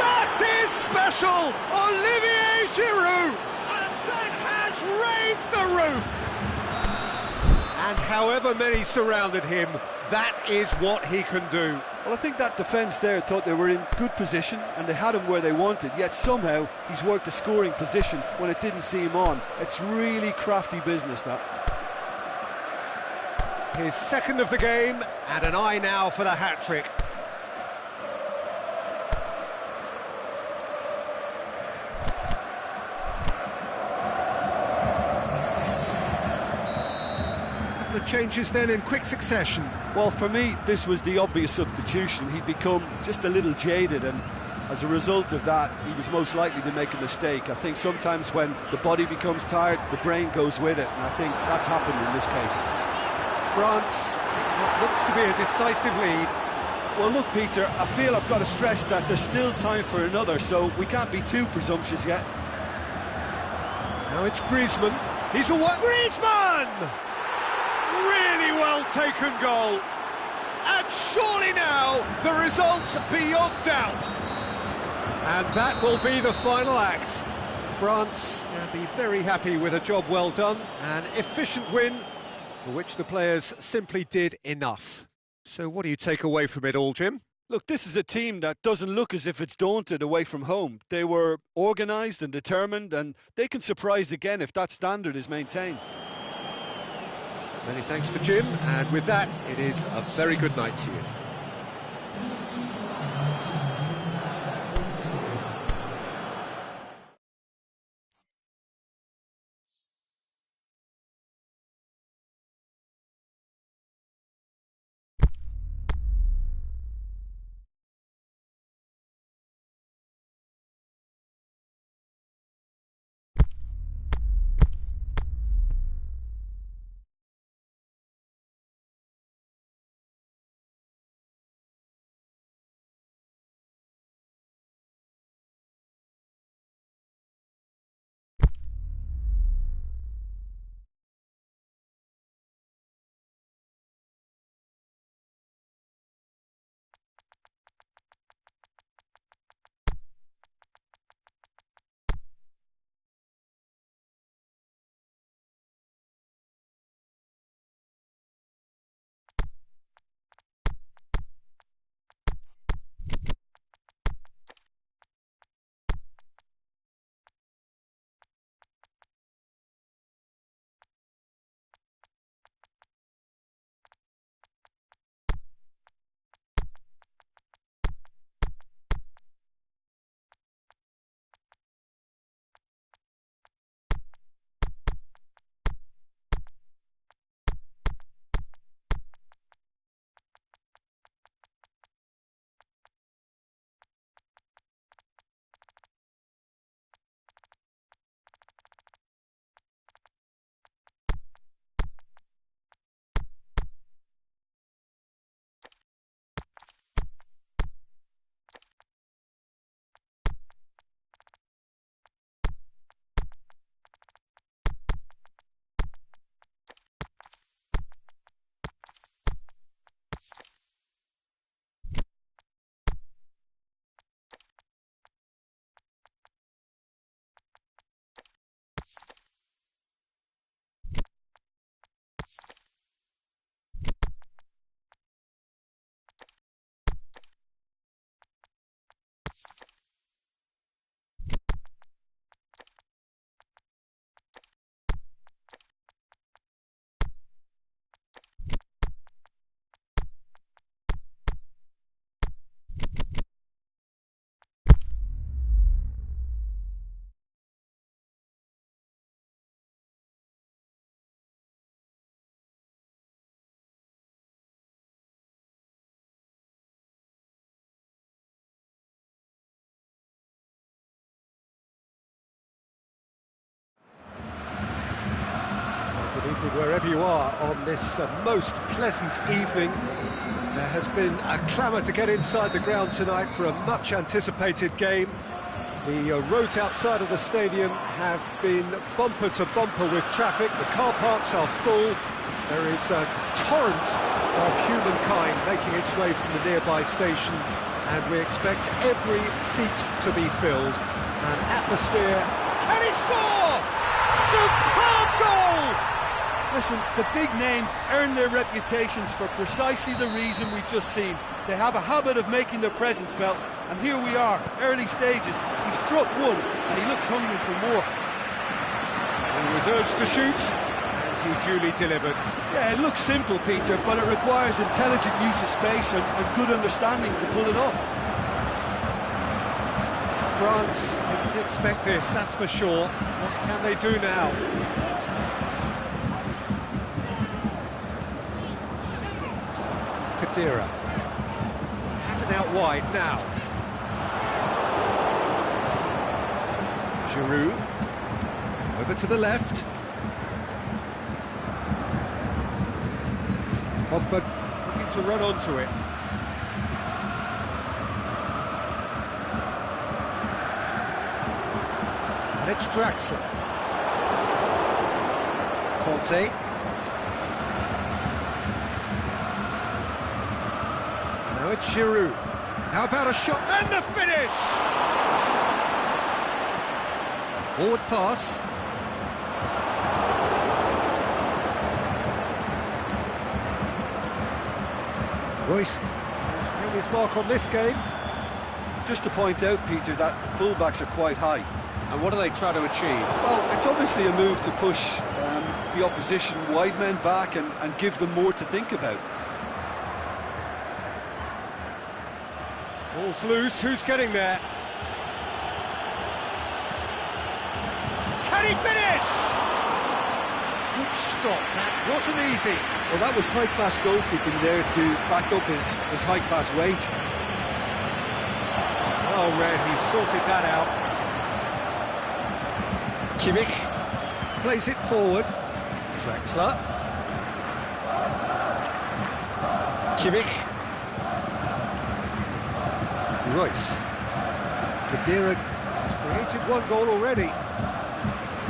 That is special! Olivier Giroud! And that has raised the roof! And however many surrounded him, that is what he can do. Well, I think that defence there thought they were in good position and they had him where they wanted, yet somehow he's worked a scoring position when it didn't see him on. It's really crafty business, that. His second of the game, and an eye now for the hat-trick. The changes then in quick succession. Well, for me, this was the obvious substitution. He'd become just a little jaded, and as a result of that, he was most likely to make a mistake. I think sometimes when the body becomes tired, the brain goes with it, and I think that's happened in this case. France, what looks to be a decisive lead. Well, look, Peter, I feel I've got to stress that there's still time for another, so we can't be too presumptuous yet. Now it's Griezmann. He's away. Griezmann! Really well taken goal. And surely now the result's beyond doubt. And that will be the final act. France can be very happy with a job well done. An efficient win for which the players simply did enough. So what do you take away from it all, Jim? Look, this is a team that doesn't look as if it's daunted away from home. They were organised and determined, and they can surprise again if that standard is maintained. Many thanks to Jim, and with that, it is a very good night to you. wherever you are on this most pleasant evening. There has been a clamour to get inside the ground tonight for a much-anticipated game. The roads outside of the stadium have been bumper to bumper with traffic. The car parks are full. There is a torrent of humankind making its way from the nearby station, and we expect every seat to be filled. An atmosphere. Can he score? Superb goal! Listen, the big names earn their reputations for precisely the reason we've just seen. They have a habit of making their presence felt, and here we are, early stages. He struck one, and he looks hungry for more. He was urged to shoot, and he duly delivered. Yeah, it looks simple, Peter, but it requires intelligent use of space and good understanding to pull it off. France didn't expect this, that's for sure. What can they do now? Kadira has it out wide now. Giroud over to the left. Pogba looking to run onto it. And it's Draxler. Conte. Now it's Giroud. How about a shot and the finish? Forward pass. Royce has made his mark on this game. Just to point out, Peter, that the fullbacks are quite high. And what do they try to achieve? Well, it's obviously a move to push the opposition wide men back and give them more to think about. Ball's loose, who's getting there? Can he finish? Good stop, that wasn't easy. Well, that was high-class goalkeeping there to back up his high-class wage. Oh, Red, he sorted that out. Kimmich plays it forward. Draxler. Kimmich. Royce. Kadira has created one goal already.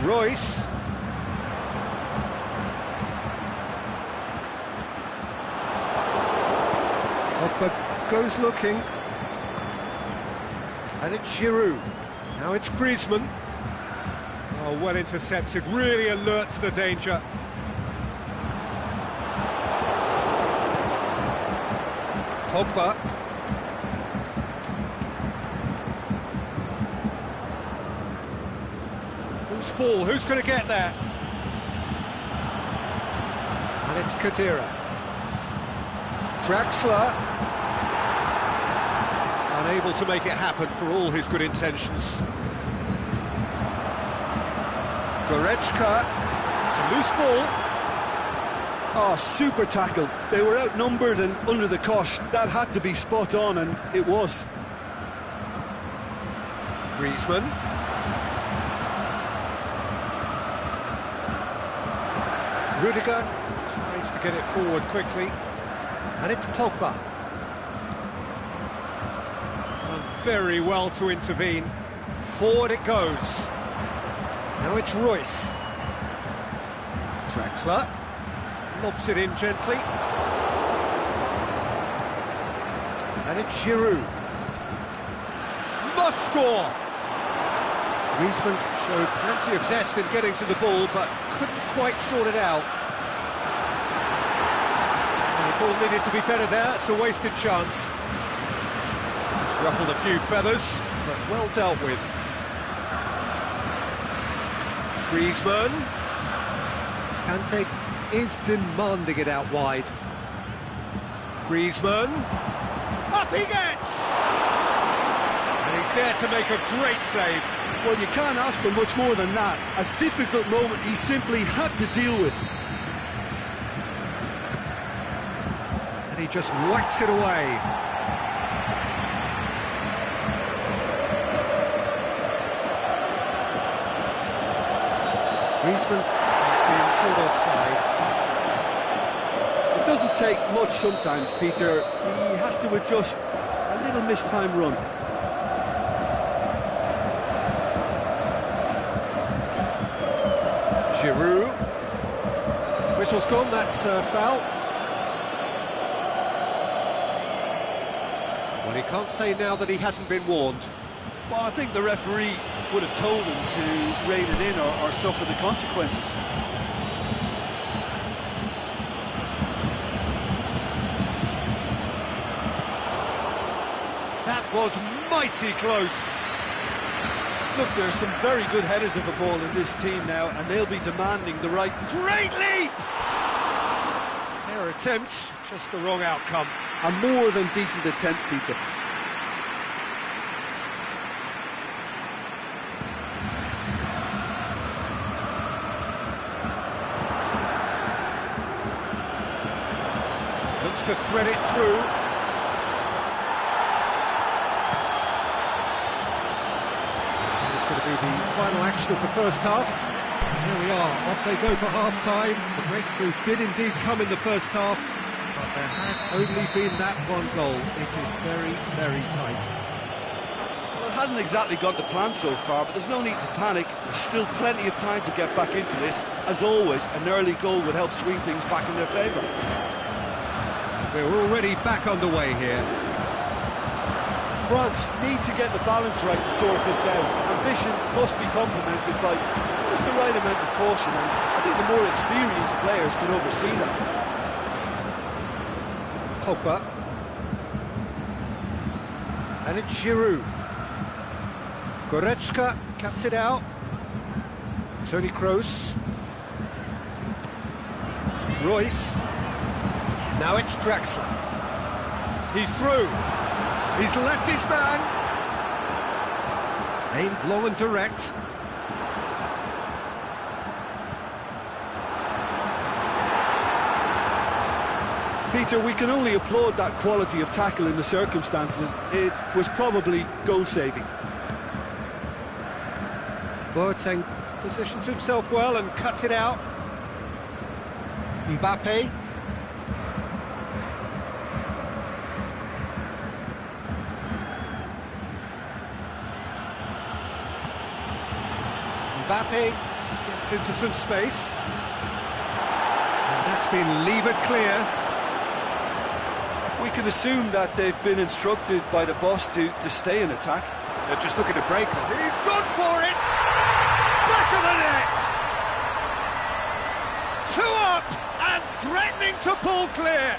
Royce. Pogba goes looking. And it's Giroud. Now it's Griezmann. Oh, well intercepted, really alert to the danger. Pogba. Who's ball? Who's going to get there? And it's Kadira. Draxler. Unable to make it happen for all his good intentions. Goretzka. It's a loose ball. Oh, super tackle. They were outnumbered and under the cosh. That had to be spot on, and it was. Griezmann. Rudiger tries to get it forward quickly. And it's Pogba. Done very well to intervene. Forward it goes. Now it's Royce. Draxler. Lobs it in gently. And it's Giroud. Must score! Griezmann showed plenty of zest in getting to the ball, but couldn't quite sort it out. And the ball needed to be better there, it's a wasted chance. It's ruffled a few feathers, but well dealt with. Griezmann. Kante is demanding it out wide. Griezmann. Up he gets! And he's there to make a great save. Well, you can't ask for much more than that. A difficult moment he simply had to deal with. And he just whacks it away. Griezmann has been called offside. It doesn't take much sometimes, Peter. He has to adjust a little mistimed run. Giroud. Whistle's gone, that's foul. Well, he can't say now that he hasn't been warned. Well, I think the referee would have told him to rein it in or suffer the consequences. That was mighty close. Look, there are some very good headers of the ball in this team now, and they'll be demanding the right. Great leap! Fair attempt, just the wrong outcome. A more than decent attempt, Peter. Looks to thread it through. It's going to be the final action of the first half. Here we are, off they go for half-time. The breakthrough did indeed come in the first half, but there has only been that one goal. It is very, very tight. Well, it hasn't exactly gone to plan so far, but there's no need to panic. There's still plenty of time to get back into this. As always, an early goal would help swing things back in their favour. We're already back underway here. France need to get the balance right to sort this out. Ambition must be complemented by just the right amount of caution, and I think the more experienced players can oversee that. Pogba. And it's Giroud. Goretzka cuts it out. Toni Kroos. Royce. Now it's Draxler. He's through. He's left his man. Aimed long and direct. Peter, we can only applaud that quality of tackle in the circumstances. It was probably goal-saving. Boateng positions himself well and cuts it out. Mbappe. Mbappe gets into some space. And that's been levered clear. We can assume that they've been instructed by the boss to stay in attack. They're just looking to break on. He's gone for it! Back of the net! 2 up and threatening to pull clear.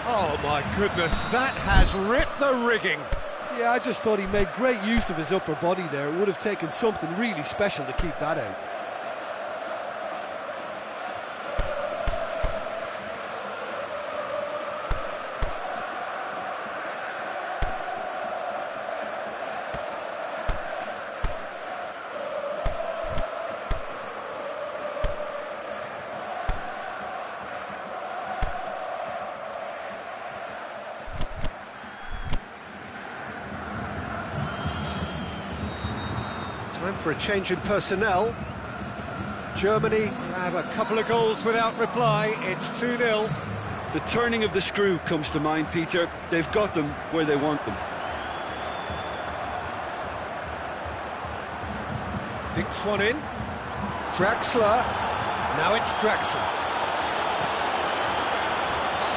Oh my goodness, that has ripped the rigging. Yeah, I just thought he made great use of his upper body there. It would have taken something really special to keep that out. Time for a change in personnel. Germany have a couple of goals without reply. It's 2-0. The turning of the screw comes to mind, Peter. They've got them where they want them. Dinks one in. Draxler. Now it's Draxler.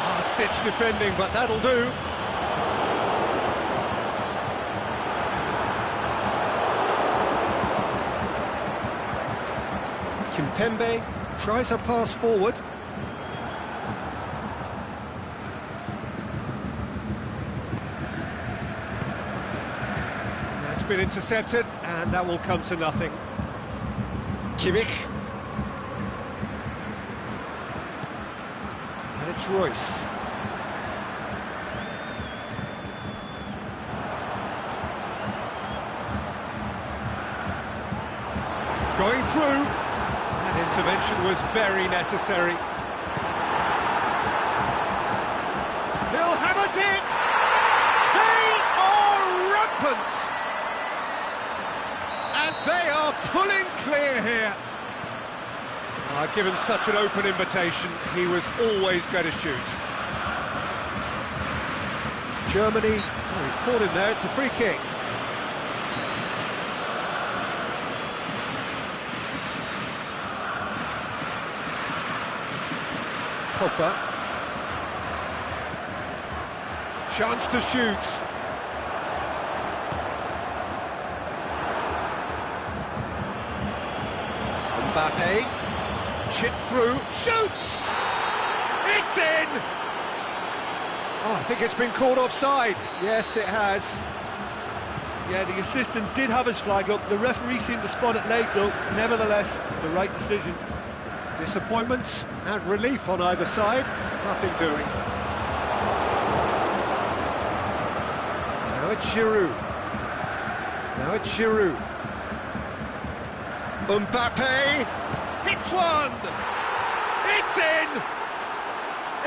Last-ditch defending, but that'll do. Kimpembe tries a pass forward. That's been intercepted, and that will come to nothing. Kimmich. And it's Royce. Going through. Intervention was very necessary. He'll have it in! They are rampant! And they are pulling clear here. Given such an open invitation, he was always going to shoot. Germany, oh, he's caught him there, it's a free kick. Pogba. Chance to shoot. Mbappe. Chip through, shoots! It's in! Oh, I think it's been called offside. Yes, it has. Yeah, the assistant did have his flag up. The referee seemed to spot it late, though. Nevertheless, the right decision. Disappointment and relief on either side. Nothing doing. Now it's Giroud. Now it's Giroud. Mbappe hits one. It's in.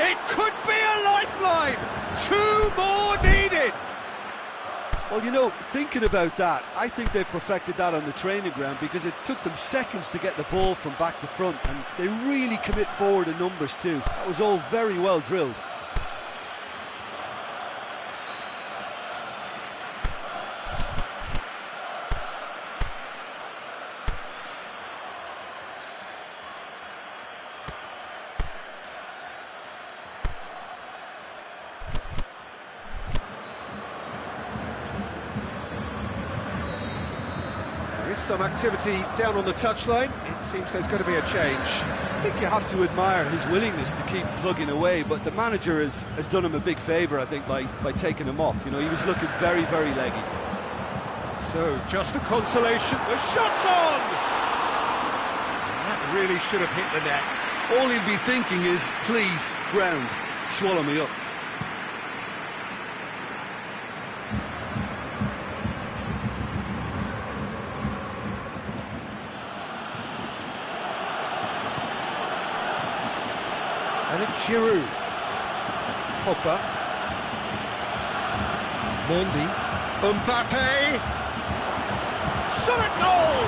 It could be a lifeline. 2 more needed. Well, you know, thinking about that, I think they perfected that on the training ground because it took them seconds to get the ball from back to front, and they really commit forward in numbers too. That was all very well drilled. There is some activity down on the touchline. It seems there's going to be a change. I think you have to admire his willingness to keep plugging away, but the manager has done him a big favour, I think, by taking him off. You know, he was looking very, very leggy. So, just the consolation, the shot's on! That really should have hit the net. All he'd be thinking is, please, ground, swallow me up. And it's Giroud. Pogba. Mondi. Mbappe. Shot at goal!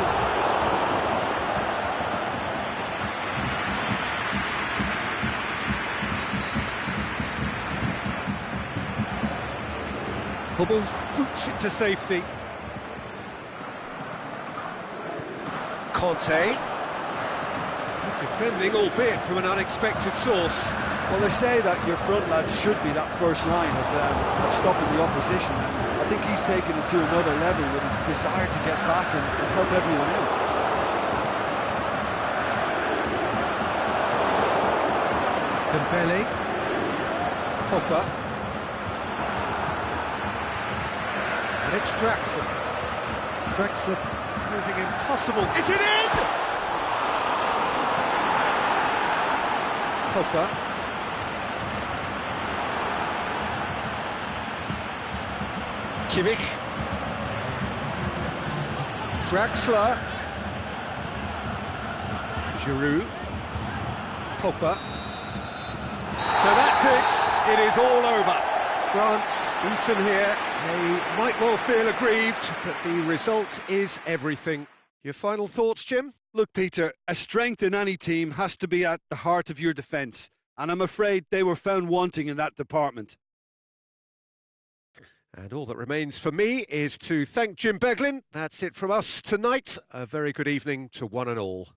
Hubbles boots it to safety. Conte. Good defending, albeit from an unexpected source. Well, they say that your front lads should be that first line of stopping the opposition, and I think he's taken it to another level with his desire to get back and help everyone out. Dembele. Pogba. And it's Draxler. Draxler proving impossible. Is it in? Pogba. Kimmich. Draxler. Giroud. Pogba. So that's it. It is all over. France beaten here. They might well feel aggrieved, but the result is everything. Your final thoughts, Jim? Look, Peter, a strength in any team has to be at the heart of your defence, and I'm afraid they were found wanting in that department. And all that remains for me is to thank Jim Beglin. That's it from us tonight. A very good evening to one and all.